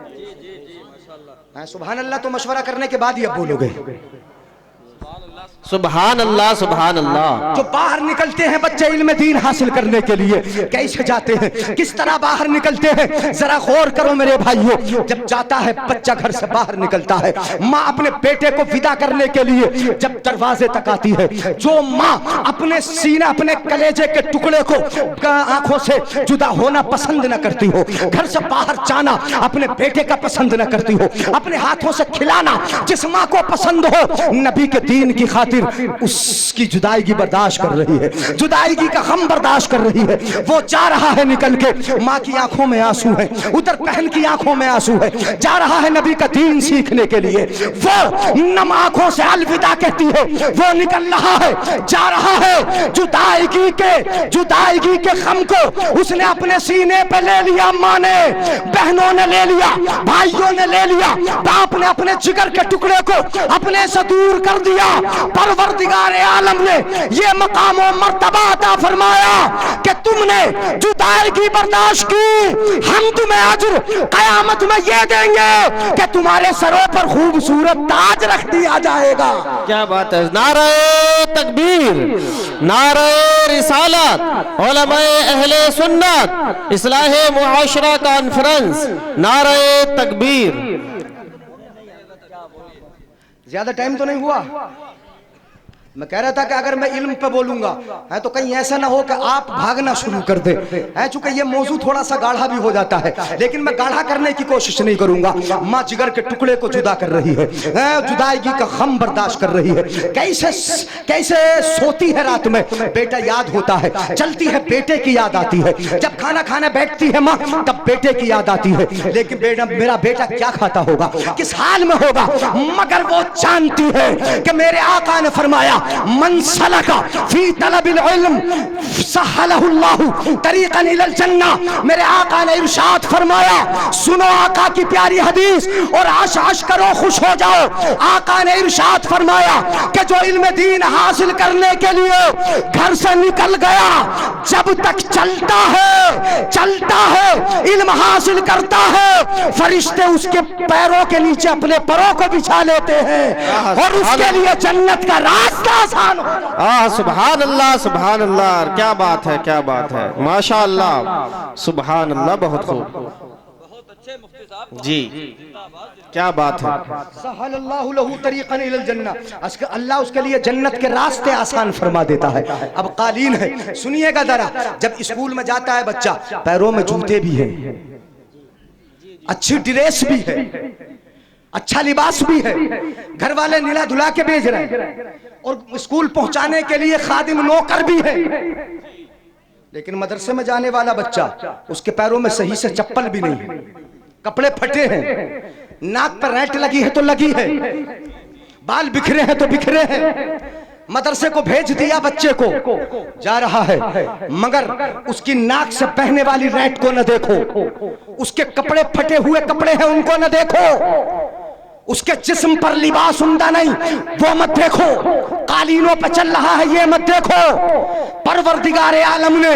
सुभान अल्लाह तो मशवरा करने के बाद ही अब बोलोगे सुभान अल्लाह सुभान अल्लाह। जो बाहर निकलते हैं बच्चे इल्म दीन हासिल करने के लिए, कैसे जाते हैं, किस तरह बाहर निकलते हैं, जरा गौर करो मेरे भाइयों। जब जाता है बच्चा घर से बाहर निकलता है, माँ अपने बेटे को विदा करने के लिए जब दरवाजे तक आती है, जो माँ अपने सीने अपने कलेजे के टुकड़े को आंखों से जुदा होना पसंद न करती हो, घर से बाहर जाना अपने बेटे का पसंद न करती हो, अपने हाथों से खिलाना जिस माँ को पसंद हो, नबी के दीन की खातिर उसकी जुदाईगी बर्दाश्त कर रही है, जुदाईगी का गम बर्दाश्त कर रही है। वो जा रहा है निकल के, माँ की आंखों में आंसू है, उधर बहन की आंखों में आंसू है, जा रहा है नबी का दीन सीखने के लिए। वो नम आंखों से अलविदा कहती है, वो निकल रहा है, जा रहा है। जुदाईगी के गम को उसने अपने सीने पे ले लिया, माँ ने, बहनों ने ले लिया, भाइयों ने ले लिया, बाप ने अपने जिगर के टुकड़े को अपने से दूर कर दिया। परवरदिगार आलम ने ये मकाम और मर्तबा अता फरमाया कि तुमने जुदाईगी बर्दाश्त की, हम तुम्हें अजर कयामत में ये देंगे कि तुम्हारे सरों पर खूबसूरत ताज रख दिया जाएगा। क्या बात है। नारे तकबीर, नारे रिसालत, उलमाए अहले सुन्नत, इस्लाहे मुआशरा कॉन्फ्रेंस, नारे तकबीर। ज्यादा टाइम तो नहीं हुआ, मैं कह रहा था कि अगर मैं इल्म पे बोलूंगा है तो कहीं ऐसा ना हो कि आप भागना शुरू कर दे है, चूंकि ये मौजू थोड़ा सा गाढ़ा भी हो जाता है, लेकिन मैं गाढ़ा करने की कोशिश नहीं करूंगा। माँ जिगर के टुकड़े को जुदा कर रही है, जुदाईगी का गम बर्दाश्त कर रही है, कैसे सोती है रात में, बेटा याद होता है, चलती है बेटे की याद आती है, जब खाना खाने बैठती है माँ तब बेटे की याद आती है, लेकिन मेरा बेटा क्या खाता होगा, किस हाल में होगा, मगर वो जानती है कि मेरे आका ने फरमाया मन सलका फी तलबिल इल्म सहलहुल्लाहु तरीक़न इलल जन्नह। मेरे आका ने इरशाद फरमाया, सुनो आका की प्यारी हदीस और हश हश करो, खुश हो जाओ। आका ने इरशाद फरमाया कि जो इल्म दीन हासिल करने के लिए घर से निकल गया, जब तक चलता है इल्म हासिल करता है, फरिश्ते उसके पैरों के नीचे अपने परों को बिछा लेते हैं और उसके लिए जन्नत का रास्ता आसान हो। सुभान अल्लाह सुभान अल्लाह। क्या बात है, क्या बात है, माशा अल्लाह, सुभान अल्लाह। बहुत खूब, बहुत अच्छे मुफ्ती साहब जी, क्या बात है। सहलल्लाहु लहू तरीक़न इलल जन्नह, अल्लाह उसके लिए जन्नत के रास्ते आसान फरमा देता है। अब कालीन है, सुनिएगा जरा, जब स्कूल में जाता है बच्चा, पैरों में जूते भी हैं, अच्छी ड्रेस भी है, अच्छा लिबास भी है, घर वाले नीला धुला के भेज रहे हैं और स्कूल पहुंचाने के लिए खादिम नौकर भी है, लेकिन मदरसे में जाने वाला बच्चा, उसके पैरों में सही से चप्पल भी नहीं है, कपड़े फटे हैं, नाक पर रैंट लगी है तो लगी है, बाल बिखरे हैं तो बिखरे हैं। मदरसे को भेज दिया बच्चे को, जा रहा है, मगर उसकी नाक से बहने वाली रैंट को न देखो, उसके कपड़े फटे हुए कपड़े हैं उनको न देखो, उसके जिस्म पर लिबास उम्दा नहीं वो मत देखो, कालीनों पे चल रहा है ये मत देखो। परवरदिगार आलम ने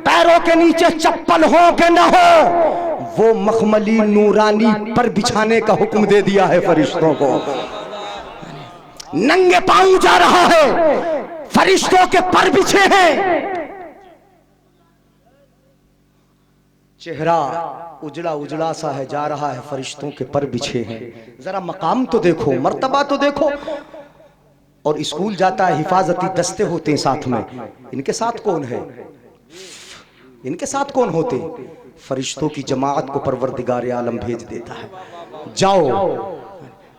पैरों के नीचे चप्पल हो के न हो, वो मखमली नूरानी पर बिछाने का हुक्म दे दिया है फरिश्तों को। नंगे पांव जा रहा है, फरिश्तों के पर बिछे हैं, चेहरा उजला उजला सा है, जा रहा है, फरिश्तों के पर बिछे हैं। जरा मकाम तो देखो, मर्तबा तो देखो। और स्कूल जाता है, हिफाजती दस्ते होते हैं साथ में, इनके साथ कौन है, इनके साथ कौन होते, फरिश्तों की जमात को परवरदिगार आलम भेज देता है, जाओ।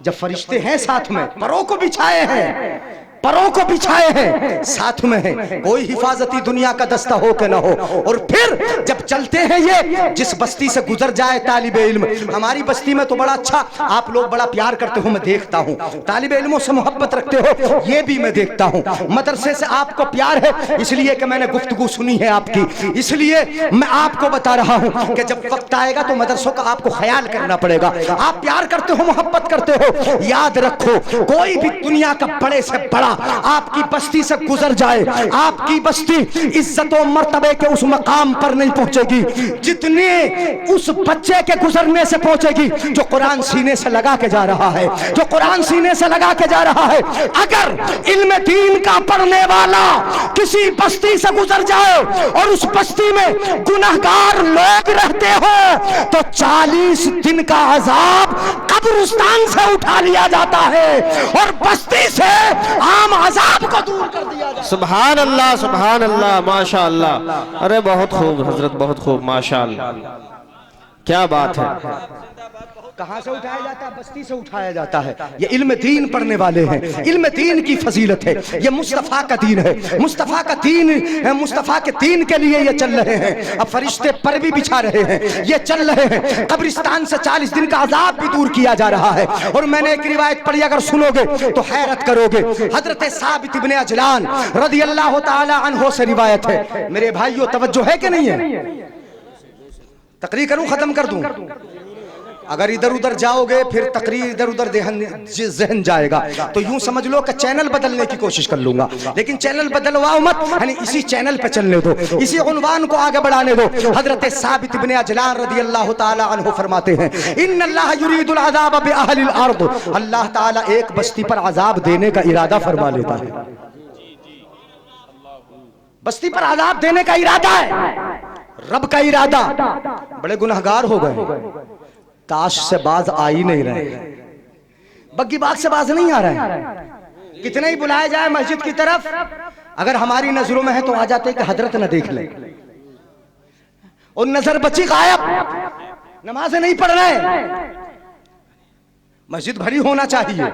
जब फरिश्ते हैं साथ में, परों को बिछाए हैं, परों को बिछाए हैं, साथ में है, कोई हिफाजती दुनिया का दस्ता हो के ना हो। और फिर जब चलते हैं ये, जिस बस्ती से गुजर जाए तालिबे इल्म, हमारी बस्ती में तो बड़ा अच्छा आप लोग बड़ा प्यार करते हो, मैं देखता हूँ, तालिबे इल्मों से मोहब्बत रखते हो, ये भी मैं देखता हूँ। मदरसे से आपको प्यार है इसलिए कि मैंने गुफ्तगू सुनी है आपकी, इसलिए मैं आपको बता रहा हूँ कि जब वक्त आएगा तो मदरसों का आपको ख्याल करना पड़ेगा। आप प्यार करते हो, मोहब्बत करते हो, याद रखो कोई भी दुनिया का बड़े से बड़ा आपकी बस्ती से गुजर जाए, आपकी बस्ती इज्जत और मर्तबे के उस मकाम पर नहीं पहुंचेगी जितने उस बच्चे के गुजरने से पहुंचेगी जो कुरान सीने से लगा के जा रहा है, जो कुरान सीने से लगा के जा रहा है। अगर इल्म दीन का पढ़ने वाला किसी बस्ती से गुजर जाए और उस बस्ती में गुनहगार लोग रहते हो तो 40 दिन का अजाब कब्रिस्तान से उठा लिया जाता है और बस्ती से आम अजाब को दूर कर दिया जाता है। सुभान अल्लाह, सुभान अल्लाह, माशा अल्लाह। अरे बहुत खूब हजरत, बहुत खूब, माशा अल्लाह, क्या बात है। कहां से उठाया जाता है? बस्ती से उठाया जाता है। ये इल्म दीन पढ़ने वाले हैं, इल्म दीन की फजीलत है, ये मुस्तफा का दीन है, मुस्तफा का दीन है, मुस्तफा के दीन के लिए ये चल रहे हैं। अब फरिश्ते पर भी बिछा रहे हैं, ये चल रहे हैं। कब्रिस्तान से 40 दिन का अजाब भी दूर किया जा रहा है। और मैंने एक रिवायत पढ़ी, अगर सुनोगे तो हैरत करोगे। हजरत साबित इब्ने अजलान रदियल्लाहु ताला अन्हु से रिवायत है। मेरे भाइयों तवज्जो है कि नहीं है? तकरीर करूं, खत्म कर दूं? अगर इधर उधर जाओगे फिर तकरीर इधर उधर जहन जाएगा, तो यूं समझ लो कि चैनल बदलने की कोशिश कर लूंगा, लेकिन चैनल बदलवाओ मत, यानी इसी चैनल पे चलने दो, इसी उन्वान को आगे बढ़ाने दो। हजरत साबित इब्ने अजलान रदियल्लाहु ताला अन्हु फरमाते हैं, इन्नल्लाह युरीदुल अज़ाब बि अहलिल अर्द, अल्लाह ताला एक बस्ती पर अजाब देने का इरादा फरमा लेता है। बस्ती पर अजाब देने का इरादा है, रब का इरादा। बड़े गुनहगार हो गए, ताश से बाज आ ही नहीं रहे, बग्गी बाग से बाज नहीं आ रहे हैं। कितने ही बुलाया जाए मस्जिद की तरफ, अगर हमारी नजरों में है तो आ जाते कि हजरत न देख ले, और नजर बची गायब, नमाजें नहीं पढ़ रहे। मस्जिद भरी होना चाहिए।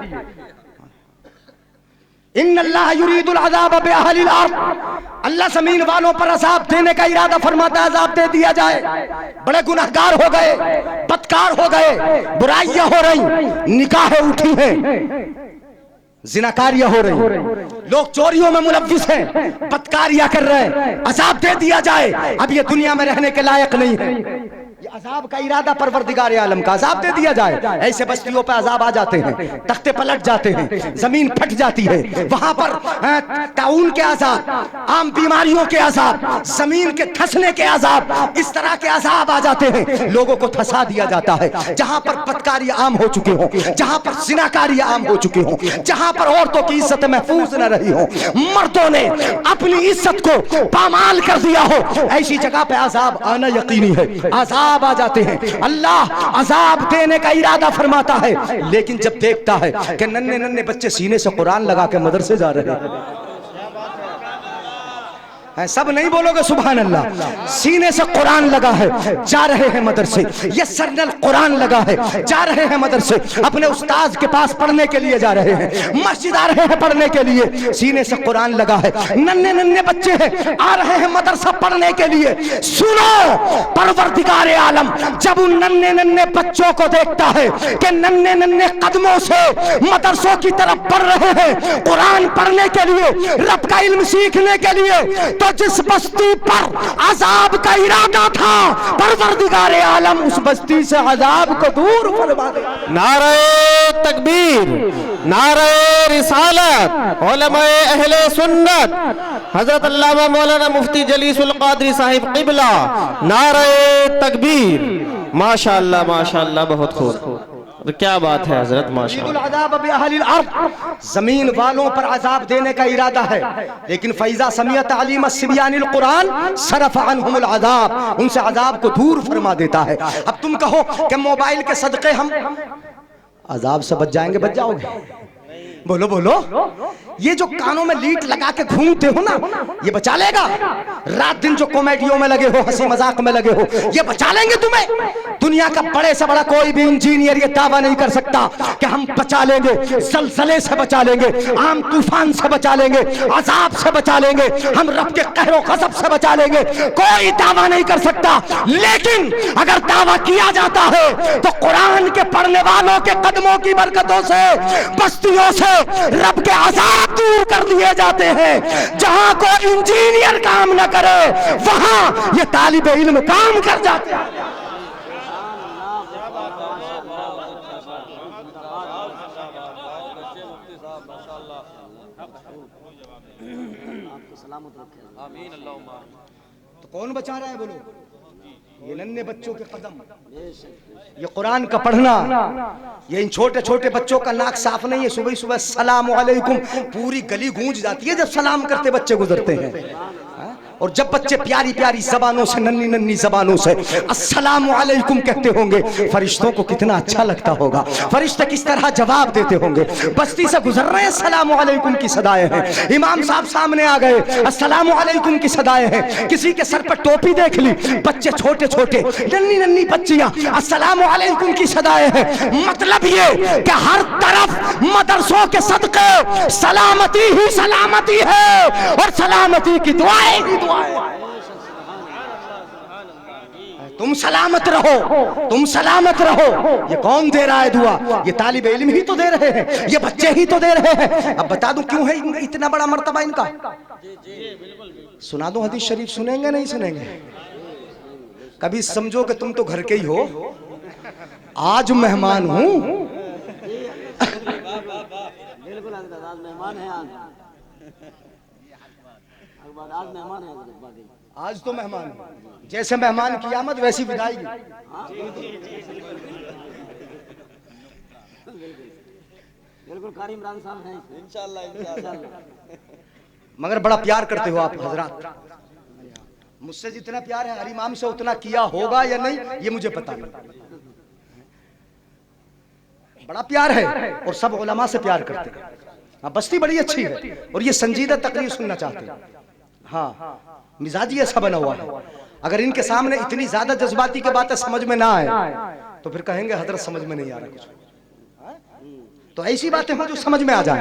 इन्नल्लाह युरीदुल अज़ाब बि अहलिल अर्द, अल्लाह जमीन वालों पर अजाब देने का इरादा फरमाता है, अजाब दे दिया जाए। बड़े गुनहगार हो गए, बदकार हो गए, बुराइयां हो रही, निकाहें उठी हैं, जिनाकारियां हो रही, लोग चोरियों में मुलव्विस हैं, बदकारियां कर रहे हैं, अजाब दे दिया जाए। अब ये दुनिया में रहने के लायक नहीं है। ये अजाब का इरादा परवरदिगार आलम का, अजाब दे दिया जाए। ऐसे बस्तियों पर अजाब आ जाते हैं, तख्ते पलट जाते हैं, जमीन फट जाती है, वहां पर ताउन के अजाब, आम बीमारियों के अजाब, जमीन के धंसने के अजाब, इस तरह के अजाब आ जाते हैं। लोगों को धंसा दिया जाता है। जहां पर बदकारी आम हो चुके हों, जहां पर जिनाकारी आम हो चुके हों, जहां पर औरतों की इज्जत महफूज न रही हो, मर्दों ने अपनी इज्जत को पामाल कर दिया हो, ऐसी जगह पे अजाब आना यकीनी है। अजाब आ जाते हैं, अल्लाह अजाब देने का इरादा फरमाता है, लेकिन जब देखता है कि नन्हे नन्हे बच्चे सीने से कुरान लगा के मदरसे जा रहे हैं, सब नहीं बोलोगे सुभान अल्लाह, सीने से कुरान लगा है, जा रहे हैं मदरसे, ये सरनल कुरान लगा है, जा रहे हैं मदरसे, अपने उस्ताद के पास पढ़ने के लिए जा रहे हैं, मस्जिद आ रहे हैं पढ़ने के लिए, सीने से कुरान लगा है। नन्हे नन्हे बच्चे हैं, आ रहे हैं मदरसा पढ़ने के लिए। सुनो, परवरदिगार आलम जब उन नन्हे नन्हे बच्चों को देखता है कि नन्हे नन्हे कदमों से मदरसों की तरफ बढ़ रहे हैं कुरान पढ़ने के लिए, रब का इल्म सीखने के लिए, तो जिस बस्ती पर अजाब का इरादा था, परवरदिगार आलम उस बस्ती से अजाब को दूर फरमा दे। नारे तकबीर, नारे रिसालत, उलमाए अहले सुन्नत, हजरत अल्लामा मौलाना मुफ्ती जलीसुल क़ादरी साहिब क़िबला, नारे तकबीर, माशाअल्लाह, माशाअल्लाह, बहुत खूब। तो क्या बात है हजरत, माशाअल्लाह। जमीन वालों पर अजाब देने का इरादा है, लेकिन फैजा समिया तालीम सिबियानिल कुरान सरफ अन्हुमुल अजाब, उनसे अजाब को दूर फरमा देता है। अब तुम कहो कि मोबाइल के सदके हम अजाब से बच जाएंगे, बच जाओगे? बोलो बोलो, ये जो कानों में लीड लगा के घूमते हो ना, ये बचा लेगा? रात दिन जो कॉमेडियों में लगे हो, हंसी मजाक में लगे हो, ये बचा लेंगे तुम्हें? दुनिया का बड़े से बड़ा कोई भी इंजीनियर ये दावा नहीं कर सकता कि हम बचा लेंगे, जलजले से बचा लेंगे, आम तूफान से बचा लेंगे, अजाब से बचा लेंगे, हम रब के कहरो गज़ब से बचा लेंगे। कोई दावा नहीं कर सकता। लेकिन अगर दावा किया जाता है तो कुरान के पढ़ने वालों के कदमों की बरकतों से बस्तियों से रब के अजाब दूर कर दिए जाते हैं। जहां कोई इंजीनियर काम न करे, वहां ये तालिबे इल्म काम कर जाते हैं। तो कौन बचा रहा है बोलो? ये नन्हे बच्चों के कदम, ये कुरान का पढ़ना, ये इन छोटे छोटे बच्चों का नाक साफ नहीं है। सुबह सुबह सलाम अलैकुम, पूरी गली गूंज जाती है जब सलाम करते बच्चे गुजरते हैं। और जब बच्चे प्यारी प्यारी जबानों से, नन्ही नन्ही जबानों से अस्सलामु अलैकुम कहते होंगे, फरिश्तों को कितना अच्छा लगता होगा। फरिश्ते किस तरह जवाब देते होंगे। बस्ती से गुजर रहे हैं, अस्सलामु अलैकुम की सदाएं हैं। इमाम साहब सामने आ गए, अस्सलामु अलैकुम की सदाएं हैं। किसी के सर पर टोपी देख ली, बच्चे छोटे छोटे नन्ही नन्ही बच्चियां, अस्सलामु अलैकुम की सदाएं हैं। मतलब ये कि हर तरफ मदरसों के सदके सलामती ही सलामती है, और सलामती की दुआएं ही दुआएं। तुम सलामत रहो, तुम सलामत रहो। ये कौन दे रहा है दुआ? ये तालिबे इल्म ही तो दे रहे हैं, ये बच्चे ही तो दे रहे हैं। अब बता दूं क्यों है इतना बड़ा मर्तबा इनका? सुना दूं हदीस शरीफ, सुनेंगे नहीं सुनेंगे? कभी समझो कि तुम तो घर के ही हो, आज मेहमान हूं। बिल्कुल आज मेहमान है, आज मेहमान है, आज तो मेहमान, जैसे मेहमान की आमद वैसी विदाई। बिल्कुल कारी इमरान साहब हैं इंशाअल्लाह। मगर बड़ा प्यार करते हो आप हजरात। मुझसे जितना प्यार है हर इमाम से उतना किया होगा या नहीं ये मुझे पता नहीं। बड़ा प्यार है और सब उलमा से प्यार करते हैं। हाँ, बस्ती बड़ी अच्छी है और ये संजीदा तकरीर सुनना चाहते हैं। हाँ, मिजाजी ऐसा बना हुआ है। अगर इनके सामने इतनी ज्यादा जज्बाती की बातें समझ में ना आए तो फिर कहेंगे हजरत समझ में नहीं आ रहा कुछ। तो ऐसी बातें हो जो समझ में आ जाए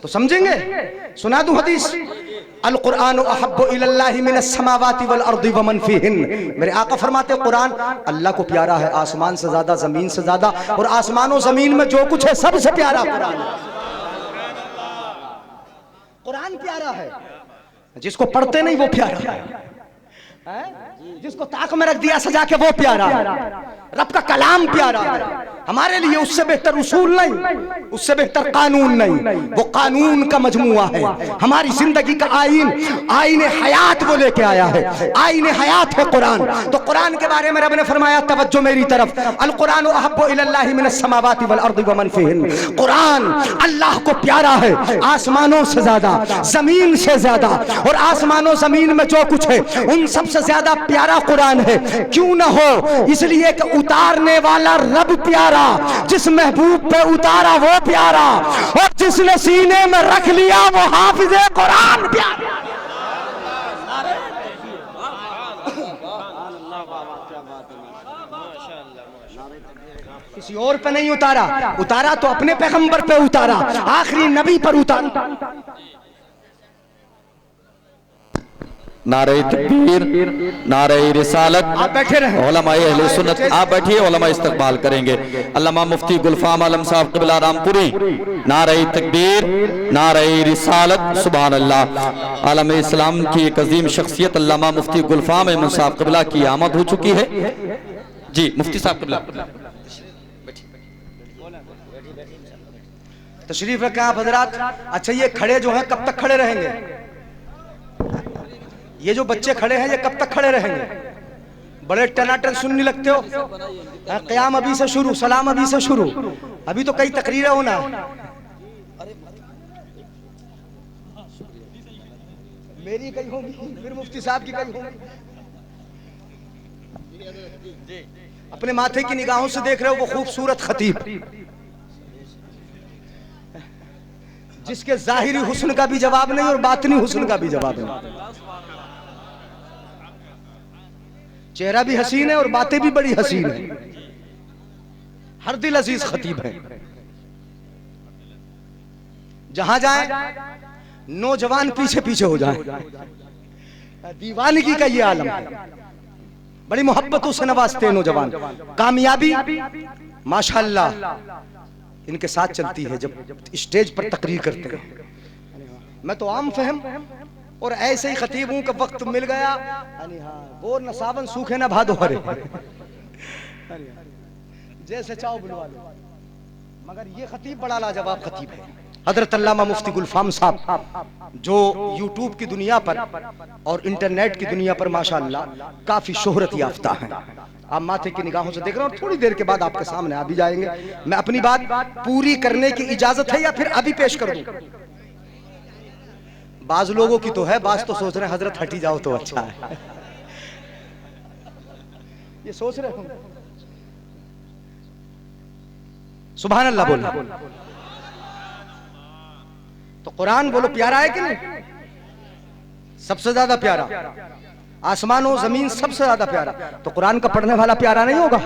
तो समझेंगे। सुना दूं हदीस, अल कुरान अहब्बु इलल्लाहि मिनस समावाति वल अर्दि व मन फीहिन। मेरे आका फरमाते कुरान अल्लाह को प्यारा है, आसमान से ज्यादा, जमीन से ज्यादा, और आसमान और जमीन में जो कुछ है सबसे प्यारा कुरान है। कुरान प्यारा है, जिसको पढ़ते नहीं वो प्यारा है, जिसको ताक में रख दिया सजा के वो प्यारा है। रब का कलाम प्यारा है हमारे लिए, उससे बेहतर उसूल नहीं, उससे बेहतर कानून नहीं। वो कानून का मजमुआ है, हमारी जिंदगी का आईन, आईने हयात वो लेके आया है। आईने हयात है कुरान। तो कुरान के बारे में रब ने फरमाया तवज्जो मेरी तरफ, अल कुरान अहब्बु इलल्लाहि मिनस समावाति वल अर्दि व मन फीहिन। कुरान अल्लाह को प्यारा है, आसमानों से ज्यादा, जमीन से ज्यादा, और आसमानों जमीन में जो कुछ है उन सबसे ज्यादा प्यारा कुरान है। क्यों ना हो? इसलिए कि उतारने वाला रब प्यारा, जिस महबूब पे उतारा वो प्यारा, और जिसने सीने में रख लिया वो हाफिज़े कुरान प्यारा। किसी और पे नहीं उतारा, उतारा तो अपने पैगंबर पे उतारा, आखिरी नबी पर उतारा। नारे तकबीर, नारे रिसालत। आप बैठे रहे, उलमाए अहले सुन्नत आप बैठिए, उलमा इस्तकबाल करेंगे। अल्लामा मुफ्ती गुलफाम आलम साहब क़िबला रामपुरी, नारे तकबीर, नारे रिसालत, सुभान अल्लाह। आलम इस्लाम की एक अजीम शख्सियत अल्लामा मुफ्ती गुलफाम अहमद साहब क़िबला की आमद हो चुकी है। जी मुफ्ती साहब क़िबला तशरीफ रखें आप हजरात। अच्छा, ये खड़े जो हैं कब तक खड़े रहेंगे? ये जो बच्चे खड़े हैं ये कब तक खड़े रहेंगे? बड़े टनाटन सुनने लगते हो। क़याम अभी से शुरू, सलाम अभी से शुरू, अभी तो कई तकरीरें होना है। मेरी कई होंगी, फिर मुफ्ती साहब की कई होंगी। अपने माथे की निगाहों से देख रहे हो वो खूबसूरत खतीब, जिसके जाहिरी हुस्न का भी जवाब नहीं और बातिनी हुस्न का भी जवाब नहीं। चेहरा भी हसीन है और बातें भी बड़ी हसीन है। हर दिल अजीज खतीब है। जहां जाए नौजवान पीछे पीछे हो जाए। दीवानगी का ये आलम है। बड़ी मोहब्बतों से नवाजते हैं नौजवान। कामयाबी माशाअल्लाह इनके साथ चलती है जब स्टेज पर तकरीर करते हैं। मैं तो आम फहम और ऐसे ही खतीब हूं कि वक्त मिल गया वो न सावन सूखे न भादो हरे, जैसे चाहो बुलवा लो। मगर ये खतीब बड़ा लाजवाब खतीब है। हजरत अल्लामा मुफ्ती गुलफाम साहब जो यूट्यूब की दुनिया पर और इंटरनेट की दुनिया पर माशाअल्लाह काफी शोहरत याफ्ता हैं। आप माथे की निगाहों से देख रहे हो, थोड़ी देर के बाद आपके सामने आ भी जाएंगे। मैं अपनी बात पूरी करने की इजाजत है या फिर अभी पेश कर दूं? बाज लोगों की तो है, बाज तो सोच रहे हैं हजरत हटी जाओ तो अच्छा है। ये सोच रहे हो? सुभान अल्लाह बोलो तो कुरान बोलो प्यारा है कि नहीं? सबसे ज्यादा प्यारा। आसमान और जमीन सबसे ज्यादा प्यारा। तो कुरान का पढ़ने वाला प्यारा नहीं होगा?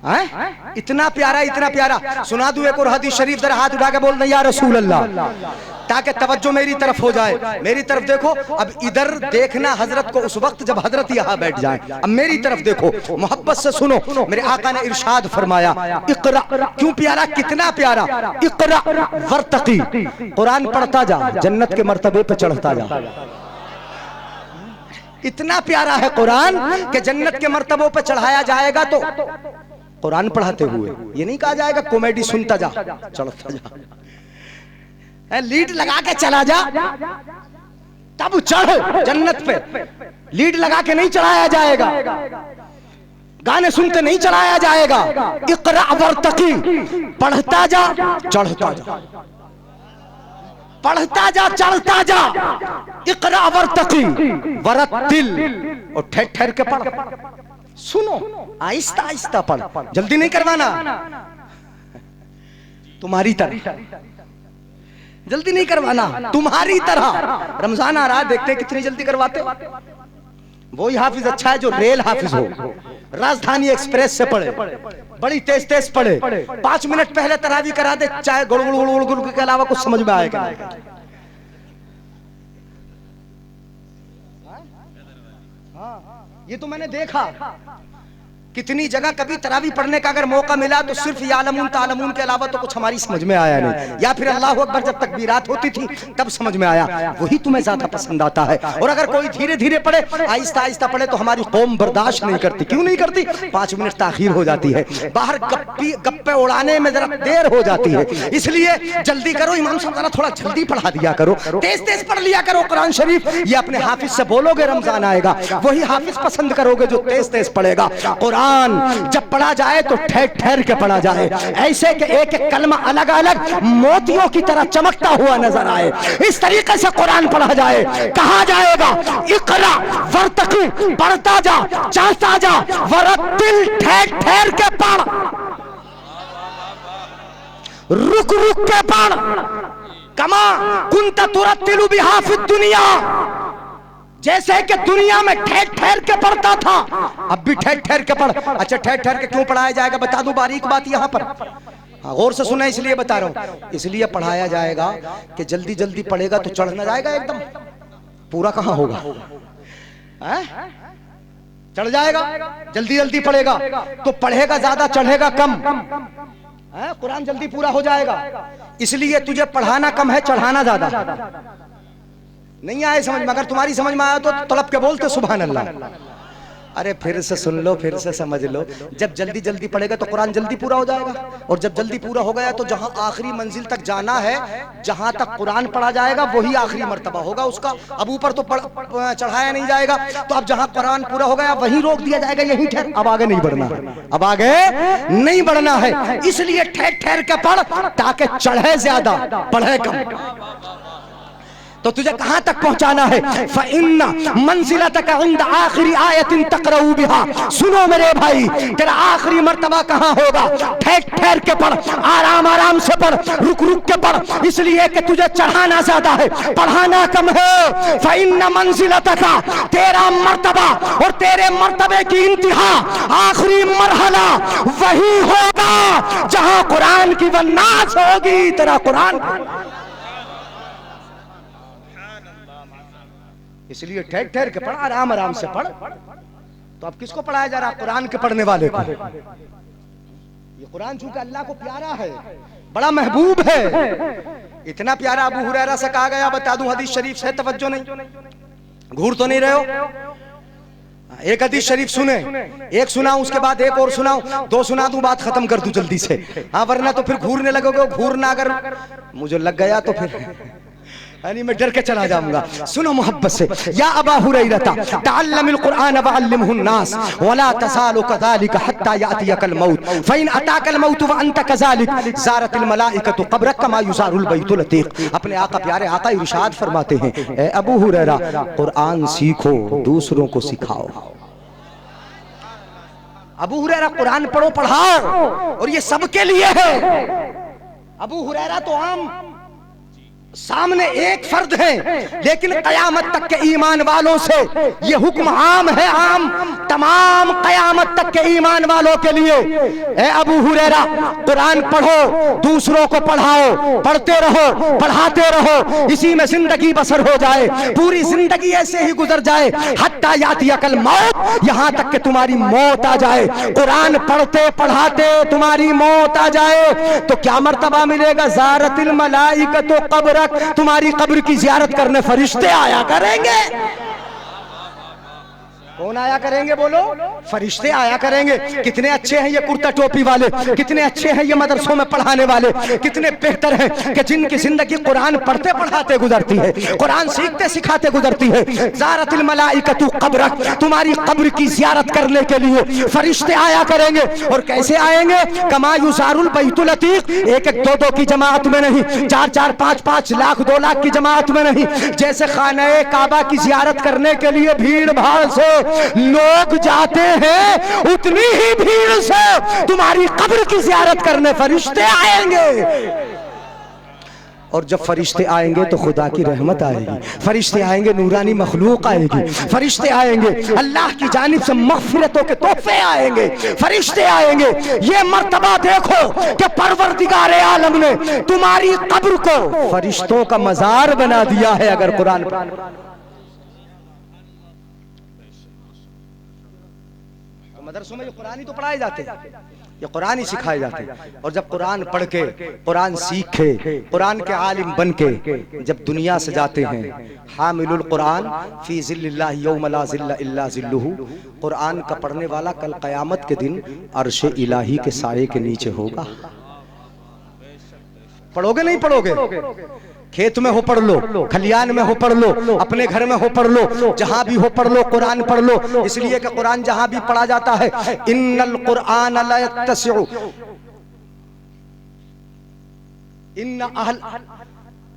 हैं? इतना प्यारा, इतना प्यारा। सुना दूं एक और हदीस शरीफ, जरा हाथ उठा के बोलना या रसूल अल्लाह, ताकि तवज्जो मेरी तरफ हो जाए। मेरी तरफ देखो। अब इधर देखना हजरत को उस वक्त जब हजरत यहाँ बैठ जाए। अब मेरी तरफ देखो, मोहब्बत से सुनो। मेरे आका ने इरशाद फरमाया, इकरा। क्यों प्यारा? कितना प्यारा? इकरा वर्तकी। कुरान पढ़ता जा, जन्नत के मर्तबे पे चढ़ता जा। इतना प्यारा है कुरान कि जन्नत के मर्तबों पे चढ़ाया जाएगा। तो कुरान पढ़ाते हुए ये नहीं कहा जाएगा कॉमेडी सुनता जा चढ़ता जा, लीड लगा के चला जा तब चढ़ जन्नत पे। लीड लगा के नहीं चढ़ाया जाएगा, गाने सुनते नहीं चढ़ाया जाएगा। इक़रा वर्तकी, पढ़ता जा चढ़ता जा, पढ़ता जा चढ़ता जा। इक़रा वर्तकी वरत्तिल, और ठहर ठहर के पढ़। सुनो, आहिस्ता आहिस्ता पढ़, जल्दी नहीं करवाना। तुम्हारी तरह जल्दी नहीं करवाना, तुम्हारी तरह। रमजान आ रहा है, देखते हैं कितनी जल्दी करवाते। वही हाफिज अच्छा है जो रेल हाफिज हो, राजधानी एक्सप्रेस से पढ़े, बड़ी तेज तेज पढ़े। 5 मिनट पहले तरावी करा दे, चाहे गुड़ गुड़ गुड़ गुड़ के अलावा कुछ समझ में आएगा। ये तो मैंने देखा कितनी जगह। कभी तरावी पढ़ने का अगर मौका मिला तो सिर्फ यालमून तालमून के अलावा तो कुछ हमारी समझ में आया नहीं, या फिर अल्लाह अकबर जब तकबीरात होती थी तब समझ में आया। वही तुम्हें ज्यादा पसंद आता है। और अगर कोई धीरे धीरे पढ़े, आहिस्ता आहिस्ता पढ़े, तो हमारी कौम बर्दाश्त नहीं करती। क्यों नहीं करती? 5 मिनट ताखीर हो जाती है, बाहर गप्पे उड़ाने में जरा देर हो जाती है। इसलिए जल्दी करो, इमाम साहब जरा थोड़ा जल्दी पढ़ा दिया करो, तेज तेज पढ़ लिया करो कुरान शरीफ। ये अपने हाफिज से बोलोगे, रमजान आएगा, वही हाफिज पसंद करोगे जो तेज तेज पढ़ेगा। कुरान जब पढ़ा जाए तो ठहर ठहर के पढ़ा जाए, ऐसे कि एक एक कलमा अलग अलग मोतियों की तरह चमकता हुआ नजर आए। इस तरीके से कुरान पढ़ा जाए। कहा जाएगा इक़रा वर्तकी, पढ़ता जा चढ़ता जा, वरत्तिल, ठहर ठहर के पढ़, रुक रुक के पढ़। कमा कुंत तुरत्तिलु बिहा फिद दुनिया, जैसे कि दुनिया में ठहर ठहर के पढ़ता था, अब भी ठहर ठहर के पढ़। अच्छा, ठहर ठहर के क्यों पढ़ाया जाएगा? बता दूं बारीक बात यहाँ पर, गौर से सुना, इसलिए बता रहा हूं। इसलिए पढ़ाया जाएगा कि जल्दी जल्दी पढ़ेगा तो चढ़ ना जाएगा एकदम, पूरा कहां होगा, चढ़ जाएगा। जल्दी जल्दी पढ़ेगा तो पढ़ेगा ज्यादा, चढ़ेगा कम। कुरान जल्दी पूरा हो जाएगा। इसलिए तुझे पढ़ाना कम है, चढ़ाना ज्यादा। नहीं आए समझ में? अगर तुम्हारी समझ में आया तो तड़प के बोलते सुभान अल्लाह। अरे फिर से सुन लो, फिर से समझ लो। जब जल्दी जल्दी पढ़ेगा तो कुरान जल्दी पूरा हो जाएगा, और जब जल्दी पूरा हो गया तो जहां आखिरी मंजिल तक जाना है, जहां तक कुरान पढ़ा जाएगा वही आखिरी मर्तबा होगा उसका। अब ऊपर तो चढ़ाया नहीं जाएगा, तो अब जहां कुरान पूरा हो गया वहीं रोक दिया जाएगा, यहीं ठहर, अब आगे नहीं बढ़ना, अब आगे नहीं बढ़ना है। इसलिए ठहर ठहर के पढ़, ताकि चढ़े ज्यादा पढ़े कम। तो तुझे कहां तक पहुंचाना है? फ़इन्ना मंज़िलतक इंद आखिरी आयतिन तक़रऊ बिहा। सुनो मेरे भाई, तेरा आखिरी मर्तबा कहां होगा? ठहर ठहर के पढ़, आराम आराम से पढ़, रुक रुक के पढ़, इसलिए कि तुझे चढ़ाना ज्यादा है, पढ़ाना कम है। फ़इन्ना मंज़िलतक, तेरा मर्तबा और तेरे मर्तबे की इंतहा, आखिरी मरहला वही होगा जहां कुरान की वन्नास होगी। तेरा कुरान, इसलिए ठहर ठहर के पढ़, आराम आराम से पढ़। तो अब किसको पढ़ाया जा रहा? कुरान के पढ़ने वाले को। ये कुरान चूंकि अल्लाह को प्यारा है, बड़ा महबूब है, इतना प्यारा। अबू हुरैरा से कहा गया, बता दूं हदीस शरीफ से, तवज्जो नहीं, घूर तो नहीं रहे हो? एक हदीस शरीफ सुने, एक सुनाऊं उसके बाद एक और सुनाऊं, दो सुना दूं, बात खत्म कर दूं जल्दी से, हाँ, वरना तो फिर घूरने लगोगे। घूरना अगर मुझे लग गया तो फिर यानी मैं डर के चला जाऊंगा। सुनो मोहब्बत से, या अबा हुरैरा तअल्लमिल कुरान वअल्लिमहुन नास वला तज़ालु कज़ालिका हत्ता यातियकल मौत फ़इन अताकल मौत व अंत कज़ालिक ज़ारतिल मलाइकतु क़ब्रक कमा युज़ारुल बैतुल अतीक़। अपने आका, प्यारे आका इरशाद फरमाते हैं, ए अबू हुरैरा, कुरान सीखो, दूसरों को सिखाओ। अबू हुरैरा, कुरान पढ़ो, पढ़ाओ, और ये सबके लिए है। अबू हुरैरा तो आम सामने एक फर्द है, लेकिन कयामत तक के ईमान वालों से ये हुक्म आम है, आम तमाम कयामत तक के ईमान वालों के लिए। ए अबू हुरैरा, कुरान पढ़ो, दूसरों को पढ़ाओ, पढ़ते रहो, पढ़ाते रहो, इसी में जिंदगी बसर हो जाए, पूरी जिंदगी ऐसे ही गुजर जाए, हत्ता यातियकल मौत, यहां तक कि तुम्हारी मौत आ जाए। कुरान पढ़ते पढ़ाते तुम्हारी मौत आ जाए तो क्या मर्तबा मिलेगा? ज़ारतिल मलाइकतु क़ब्र, तुम्हारी कब्र की जियारत करने फरिश्ते आया करेंगे। कौन आया करेंगे? बोलो, फरिश्ते आया करेंगे। कितने अच्छे हैं ये कुर्ता टोपी वाले, कितने अच्छे हैं ये मदरसों में पढ़ाने वाले, कितने बेहतर हैं कि जिनकी जिंदगी कुरान पढ़ते पढ़ाते गुजरती है, कुरान सीखते सिखाते गुजरती है। ज़ारतिल मलाइकतु क़ब्रक, तुम्हारी कब्र की जियारत करने के लिए फरिश्ते आया करेंगे। और कैसे आएंगे? कमा युज़ारुल बैतुल अतीक़, एक एक दो दो की जमात में नहीं, चार चार पांच पांच लाख 2 लाख की जमात में नहीं, जैसे खाने काबा की जियारत करने के लिए भीड़ भाड़ से लोग जाते हैं, उतनी ही भीड़ से तुम्हारी कब्र की जियारत करने फरिश्ते आएंगे। और जब फरिश्ते आएंगे तो खुदा की रहमत आएगी, फरिश्ते आएंगे, नूरानी मखलूक आएगी, फरिश्ते आएंगे, अल्लाह की जानिब से मग़फ़िरतों के तोहफे आएंगे, फरिश्ते आएंगे। ये मर्तबा देखो कि परवरदिगार आलम ने तुम्हारी कब्र को फरिश्तों का मज़ार बना दिया है। अगर कुरान मदरसों में ये कुरान ही तो पढ़ाए जाते हैं, ये कुरान ही सिखाए जाते हैं। और जब कुरान पढ़ के, कुरान सीखे, कुरान के आलिम बन के जब दुनिया से जाते हैं, हामिलुल कुरान फी ज़िल्लिल्लाहि यौम ला ज़िल्ला इल्ला ज़िल्लुहु, कुरान का पढ़ने वाला कल क़यामत के दिन अर्श इलाही के साये के नीचे होगा। पढ़ोगे नहीं पढ़ोगे? खेत में हो पढ़ लो, खलियान में हो पढ़ लो, अपने घर में हो पढ़ लो, जहां भी हो पढ़ लो, कुरान पढ़ लो। इसलिए कि कुरान जहां भी पढ़ा जाता है, इन्नल कुरान ला यत्तसिउ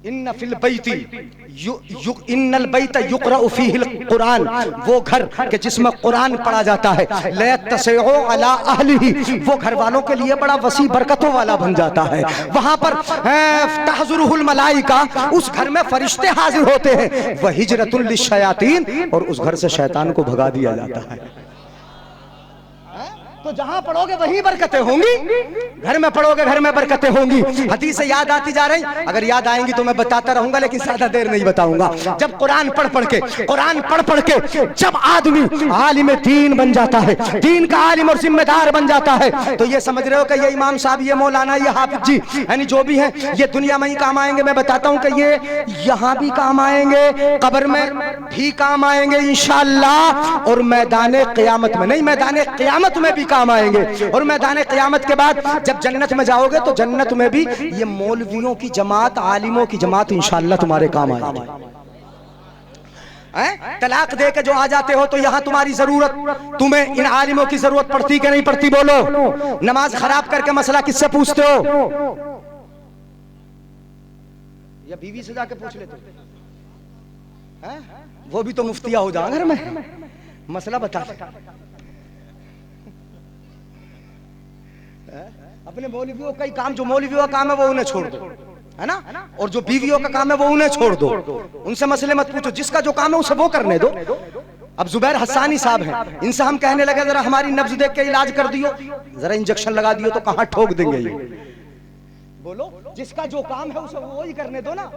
इन्न फिल बैती इन्नल बैत युक़रअ फ़ीहिल कुरान, वो घर के जिसमें कुरान पढ़ा जाता है, ला यत्तसिउ अला अहलिही, वो घर वालों के लिए बड़ा वसी बरकतों वाला बन जाता है। वहां पर तहज़ुरुहुल मलाइका, उस घर में फरिश्ते हाजिर होते हैं। व हिजरतुल लिश्शयातीन, और उस घर से शैतान को भगा दिया जाता है। तो जहां पढ़ोगे वहीं बरकतें होंगी, घर में पढ़ोगे घर में बरकतें होंगी। हदीस याद आती जा रही, अगर याद आएंगी तो मैं बताता रहूंगा, लेकिन ज्यादा देर नहीं बताऊंगा। जब कुरान पढ़ पढ़ के, कुरान पढ़ पढ़ के जब आदमी आलिम दीन बन जाता है, दीन का आलिम और जिम्मेदार बन जाता है, तो ये समझ रहे हो कि ये इमाम साहब, ये मौलाना, ये हाफिज जी, यानी जो भी हैं, ये दुनिया में ही काम आएंगे। मैं बताता हूँ कि ये यहाँ भी काम आएंगे, कब्र में भी काम आएंगे इंशाअल्लाह, और मैदान क़यामत में नहीं, मैदान क़यामत में भी काम आएंगे। और मैदान क़यामत के बाद जब जन्नत में जाओगे तो जन्नत में भी ये मौलवियों की जमात, आलिमों की जमात इंशाअल्लाह तुम्हारे काम आएगी। तलाक दे के जो आ जाते हो तो यहाँ तुम्हारी जरूरत, तुम्हें इन आलिमों की जरूरत पड़ती कि नहीं पड़ती? बोलो। नमाज खराब करके मसला किससे पूछते हो? या बीवी से जाके पूछ लेते हो? हैं? वो भी तो मुफ्तिया हो जाओ घर में, मसला बता। अपने मौलवियों का ही काम, जो मौलवियों का काम है वो उन्हें छोड़ दो, है ना, और जो बीवियों का काम है वो उन्हें छोड़ दो, उनसे मसले मत पूछो, जिसका जो काम है उसे वो करने दो। अब जुबैर हसानी साहब हैं, इनसे हम कहने लगे जरा हमारी नब्ज देख के इलाज कर दियो, जरा इंजेक्शन लगा दियो तो कहां ठोक देंगे ये। बोलो, जिसका जो काम है उसे वो ही करने दो ना।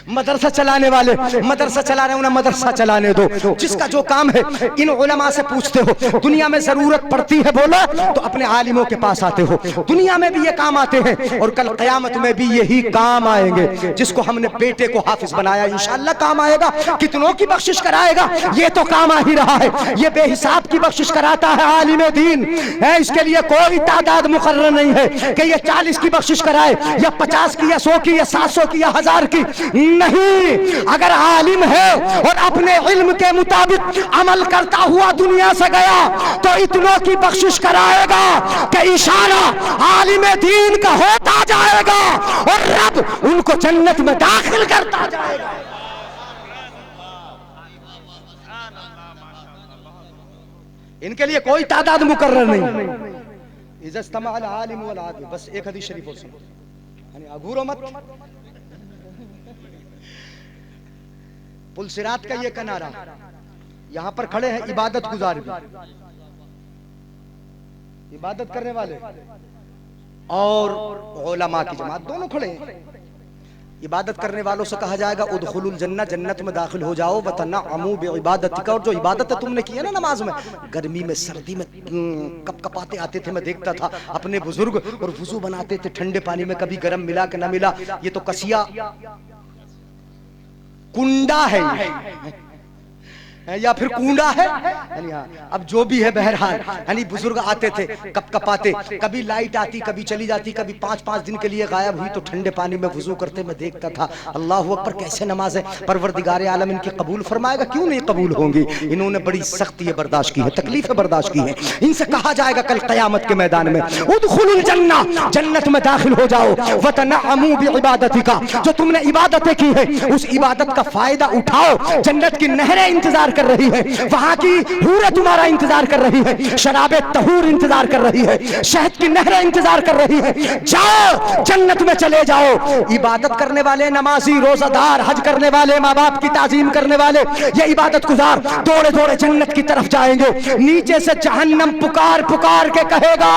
मदरसा चलाने वाले मदरसा चला रहे, उन्हें मदरसा चलाने दो। जिसका जो काम है, इन उलमा से पूछते हो, दुनिया में जरूरत पड़ती है बोलो तो अपने आलिमों के पास आते हो, दुनिया में भी ये काम आते हैं और कल क़यामत में भी यही काम आएंगे। जिसको हमने बेटे को हाफिज बनाया इंशाअल्लाह काम आएगा, कितनों की बख्शिश कराएगा, ये तो काम आ ही रहा है। ये बेहिसाब की बख्शिश कराता है आलिम दीन है, इसके लिए कोई तादाद मुकर्रर नहीं है कि ये 40 की बख्शिश कराए या 50 की या 100 की या 700 की या 1000 की, नहीं। अगर आलिम है और अपने इल्म के मुताबिक अमल करता हुआ दुनिया से गया तो इतनों की बख्शिश कराएगा कि इशारा आलिम दीन का होता जाएगा और रब उनको जन्नत में दाखिल करता जाएगा। इनके लिए कोई तादाद मुकर्रर नहीं। बस एक हदीस शरीफ और सुनो, यानी अघूरो मत। पुलसिरात का ये किनारा, यहां पर खड़े हैं इबादत गुजार भी, इबादत करने वाले और उलमा की जमात दोनों खड़े हैं। इबादत करने वालों से कहा जाएगा उदखुलुल जन्नह, जन्नत में दाखिल हो जाओ, वतनअमू बिइबादतिका, और जो इबादतें तुमने की है ना नमाज में, गर्मी में सर्दी में कपकपाते आते थे, मैं देखता था अपने बुजुर्ग, और वुजू बनाते थे ठंडे पानी में, कभी गर्म मिला कि ना मिला। ये तो कसिया कुंडा है या फिर कूंडा है, अब जो भी है बहरहाल, यानी बुजुर्ग आते थे कपकपाते, कभी लाइट आती कभी चली जाती, कभी 5-5 दिन के लिए गायब हुई तो ठंडे पानी में वुजू करते, मैं देखता था। अल्लाह अकबर, कैसे नमाज है, परवरदिगार आलम इनकी कबूल फरमाएगा, क्यों नहीं कबूल होंगी। इन्होंने बड़ी सख्ती बर्दाश्त की है, तकलीफें बर्दाश्त की है। इनसे कहा जाएगा कल क़यामत के मैदान में उदखुलुल जन्नह, जन्नत में दाखिल हो जाओ, वतनअमू बिइबादतिका, जो तुमने इबादतें की है उस इबादत का फायदा उठाओ। जन्नत की नहरें इंतजार कर रही है, वहां की हूरें तुम्हारा इंतजार कर रही है, शराबे तहूर इंतजार कर रही है, शहद की नहरें इंतजार कर रही है। जाओ जन्नत में चले जाओ। इबादत करने वाले, नमाजी, रोजादार, हज करने वाले, माँ बाप की ताजीम करने वाले, ये इबादत गुजार दौड़े दौड़े जन्नत की तरफ जाएंगे। नीचे से जहन्नम पुकार पुकार के कहेगा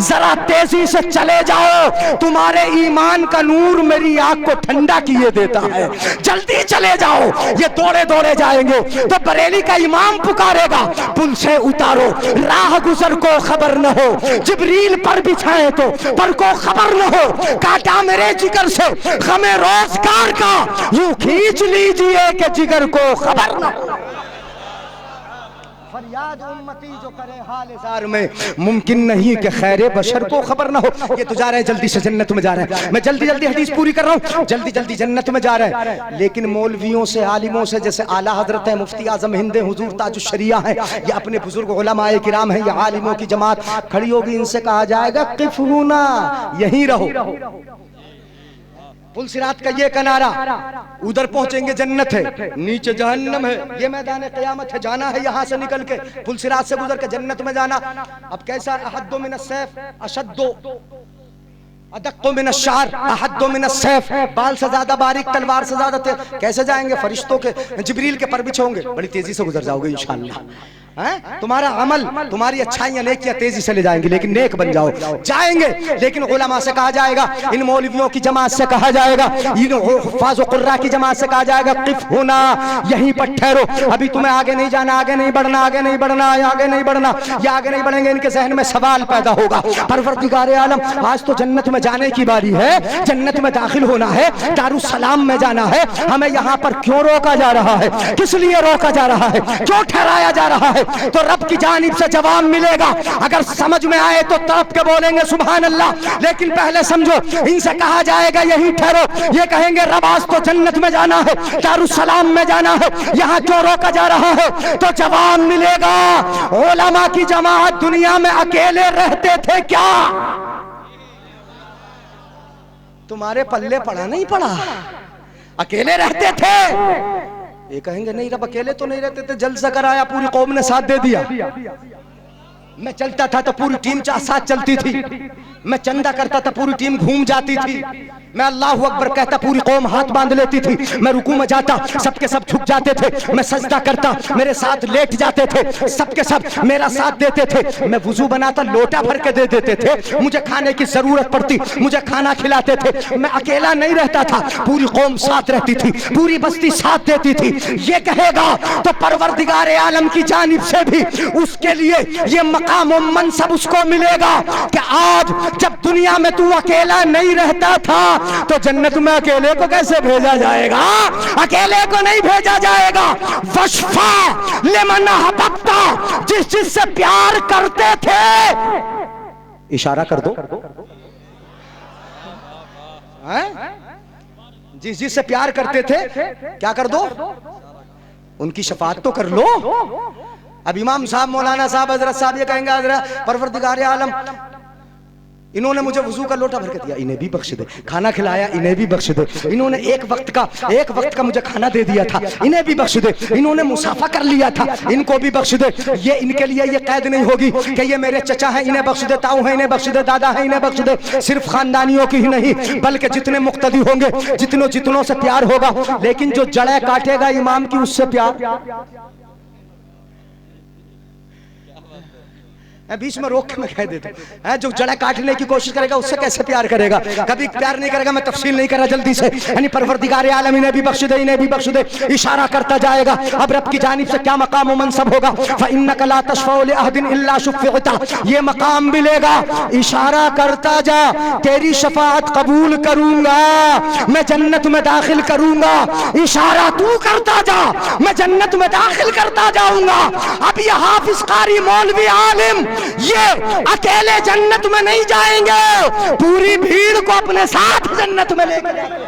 जरा तेजी से चले जाओ, तुम्हारे ईमान का नूर मेरी आंख को ठंडा किए देता है, जल्दी चले जाओ। ये दौड़े दौड़े जाएंगे तो बरेली का इमाम पुकारेगा पुल से उतारो, राह गुजर को खबर न हो, जिब्रील पर बिछाए तो पर को खबर न हो, काटा मेरे जिगर से हमें रोजगार का यूं खींच लीजिए कि जिगर को खबर न हो। फरियाद उम्मती जो करे हाल जार में, मुमकिन नहीं कि खैर बशर को खबर ना हो। ये तो जा रहे हैं जल्दी से जन्नत में जा रहे हैं, मैं जल्दी जल्दी हदीस पूरी कर रहा हूँ, जल्दी जल्दी जन्नत में जा रहे हैं। लेकिन मौलवियों से, आलिमों से, जैसे आला हजरत है, मुफ्ती आजम हिंद हुजूर ताजुश शरिया है, या अपने बुजुर्ग उलमाए किराम हैं, या आलिमों की जमात खड़ी होगी, इनसे कहा जाएगा किफूना, यहीं रहो। पुलसिरात का ये किनारा, उधर पहुंचेंगे जन्नत है, नीचे जहन्नम है, ये मैदान क़यामत है। जाना है यहाँ से निकल के, पुलसिरात से गुजर के जन्नत में जाना। अब कैसा, अहद्दो मिन अस्सैफ अशद्दो अदक्को मिन अश्शार अहद्दो मिन अस्सैफ, बाल से ज्यादा बारीक, तलवार से ज्यादा तेज। कैसे जाएंगे, फरिश्तों के जिब्रील के पर बिछे होंगे, बड़ी तेजी से गुजर जाओगे इंशाअल्लाह। तुम्हारा अमल, तुम्हारी अच्छाइयां नेकियां तेजी से ले जाएंगे, लेकिन नेक बन जाओ। जाएंगे, लेकिन उलमा से कहा जाएगा, इन मौलवियों की जमात से कहा जाएगा, इन हुफ़ाज़ व क़ुर्रा की जमात से कहा जाएगा क़िफ़ होना, यहीं पर ठहरो, अभी तुम्हें आगे नहीं जाना, आगे नहीं बढ़ना, आगे नहीं बढ़ना, आगे नहीं बढ़ना। या आगे नहीं बढ़ेंगे, इनके ज़हन में सवाल पैदा होगा, परवरदिगार आलम आज तो जन्नत में जाने की बारी है, जन्नत में दाखिल होना है, दारुस्सलाम में जाना है, हमें यहाँ पर क्यों रोका जा रहा है, किस लिए रोका जा रहा है, क्यों ठहराया जा रहा है। तो रब की जानिब से जवाब मिलेगा। अगर समझ में आए तो तड़प के बोलेंगे सुभान अल्लाह, लेकिन पहले समझो, इनसे कहा जाएगा यहीं ठहरो, ये कहेंगे रब आज तो जन्नत में जाना है, दारुस्सलाम में जाना है, यहाँ क्यों रोका जा रहा है। तो जवाब मिलेगा, उलमा की जमात दुनिया में अकेले रहते थे क्या, तुम्हारे पल्ले पड़ा नहीं पड़ा। अकेले रहते थे। ये कहेंगे नहीं रब अकेले तो नहीं रहते थे, जलसा कराया पूरी कौम ने साथ दे दिया। मैं चलता था तो पूरी टीम साथ चलती थी, मैं चंदा करता था पूरी टीम घूम जाती थी, मैं अल्लाहु अकबर कहता पूरी कौम हाथ बांध लेती थी, मैं रुकू में जाता सबके सब झुक जाते थे, मैं सजदा करता मेरे साथ लेट जाते थे, सबके सब मेरा साथ देते थे, मैं वुजू बनाता लोटा भर के दे देते थे, मुझे खाने की जरूरत पड़ती मुझे खाना खिलाते थे, मैं अकेला नहीं रहता था, पूरी कौम साथ रहती थी, पूरी बस्ती साथ देती थी। ये कहेगा तो परवरदिगार आलम की जानिब से भी उसके लिए ये मकाम और मनसब उसको मिलेगा कि आज जब दुनिया में तू अकेला नहीं रहता था तो जन्नत में अकेले को कैसे भेजा जाएगा? अकेले को नहीं भेजा जाएगा। वशफा लिमन अहबब्ता, जिससे प्यार करते थे, इशारा कर दो, जिससे प्यार करते थे क्या कर दो? उनकी शफाअत तो कर लो। अब इमाम साहब मौलाना साहब हजरत साहब ये कहेंगे हजरत परवरदिगार आलम इन्होंने मुझे वजू का लोटा भर के दिया, इन्हें भी बख्श दे, खाना खिलाया, इन्हें भी बख्श दे, इन्होंने एक वक्त का मुझे खाना दे दिया था, इन्हें भी बख्श दे, इन्होंने मुसाफा कर लिया था, इनको भी बख्श दे। ये इनके लिए ये कैद नहीं होगी कि ये मेरे चचा हैं इन्हें बख्श दे, ताऊ हैं इन्हें बख्श दे, दादा है इन्हें बख्श दे। सिर्फ खानदानियों की ही नहीं बल्कि जितने मुक्तदी होंगे, जितनों से प्यार होगा, लेकिन जो जड़ें काटेगा इमाम की उससे प्यार। बीच में रोक के मैं कह देता हूं, जो जड़ा काटने की कोशिश करेगा उससे कैसे प्यार करेगा? कभी प्यार नहीं करेगा। मैं तफसील नहीं कर रहा जल्दी से, यानी परवरदिगार आलम इन्हें भी बख्श दे, इन्हें भी बख्श दे, इशारा करता जाएगा। अब रब की जानिब से क्या मकाम व मनसब होगा? फइन्नका ला तशफ़उ लिअहदिन इल्ला शुफ़िअता, ये मकाम मिलेगा। इशारा करता जा, तेरी शफाअत कबूल करूंगा, मैं जन्नत में दाखिल करूंगा। इशारा तू करता जा, मैं जन्नत में दाखिल करता जाऊंगा। अब ये हाफिज कारी मौलवी आलिम ये अकेले जन्नत में नहीं जाएंगे, पूरी भीड़ को अपने साथ जन्नत में लेकर जाएंगे।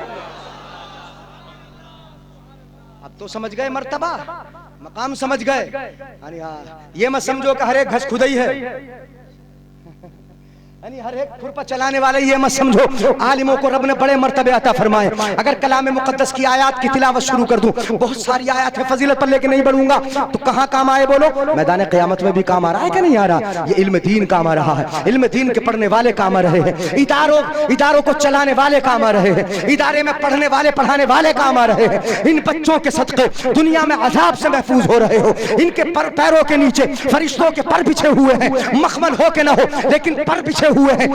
अब तो समझ गए मर्तबा, मकाम समझ गए। ये मत समझो कि हर एक घस खुदाई है, हर एक खुरपा चलाने वाले, ये मत समझो। आलिमों को रब ने बड़े मर्तबे अता फरमाए। अगर कलाम मुकद्दस की आयत की तिलावत शुरू कर दूं, बहुत सारी आयत है, फजीलत पर लेके नहीं बढ़ूंगा तो कहां काम आए बोलो? मैदान क़यामत में भी काम आ रहा है कि नहीं आ रहा? ये इल्म दीन काम आ रहा है, इल्म दीन के पढ़ने वाले काम आ रहे हैं, इदारों को चलाने वाले काम आ रहे हैं, इदारे में पढ़ने वाले पढ़ाने वाले काम आ रहे हैं। इन बच्चों के सदक़े दुनिया में अज़ाब से महफूज हो रहे हो। इनके पैरों के नीचे फरिश्तों के पर बिछे हुए हैं, मखमल हो के ना हो लेकिन पर बिछे हुए हैं,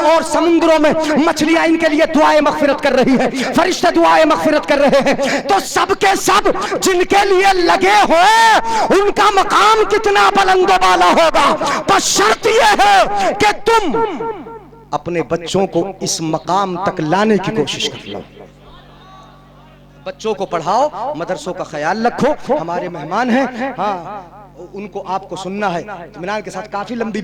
और समुद्रों में मछलियां इनके लिए दुआएं मग़फ़िरत कर रही है, फरिश्ते दुआएं मग़फ़िरत कर रहे हैं। तो सब के सब जिनके लिए लगे हो उनका मकाम कितना बुलंद वाला होगा। बस शर्त यह है कि तुम अपने बच्चों को इस मकाम तक लाने की कोशिश कर लो। बच्चों को पढ़ाओ, मदरसों का ख्याल रखो। हमारे मेहमान हैं, हाँ उनको आपको सुनना है। इत्मीनान के साथ काफी लंबी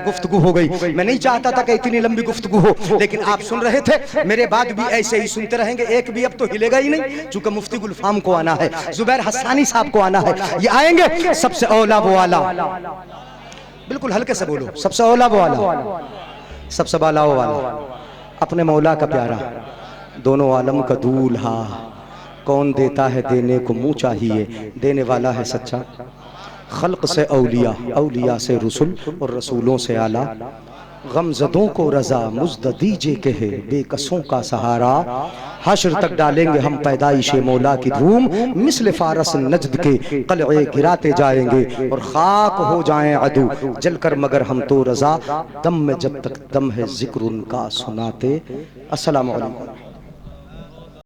गुफ्तगू हो गई। मैं नहीं चाहता था कि इतनी लंबी गुफ्तगू हो, लेकिन आप सुन रहे थे, मेरे बाद भी ऐसे ही सुनते रहेंगे। एक भी अब तो हिलेगा ही नहीं, चूंकि मुफ्ती गुलफाम को आना है, जुबैर हसानी साहब को आना है, ये आएंगे। सबसे औला वो आला, बिल्कुल हल्के से बोलो, सबसे औला वो आला, सबसे बाला वो वाला, अपने मौला का प्यारा, दोनों आलम का दूल्हा। कौन देता है देने को मुँह चाहिए, देने वाला है सच्चा। खल्क से औलिया, औलिया से रसूल और रसूलों से आला। गमज़दों को रज़ा मुज़द दीजे के है, बेकसों का सहारा। हश्र तक डालेंगे हम पैदाइश मौला की धूम, मिस्ल फारस नजद के कलए गिराते जाएंगे और खाक हो जाएं अदू जलकर, मगर हम तो रज़ा। दम में जब तक दम है जिक्र उनका सुनाते। अस्सलामु अलैकुम।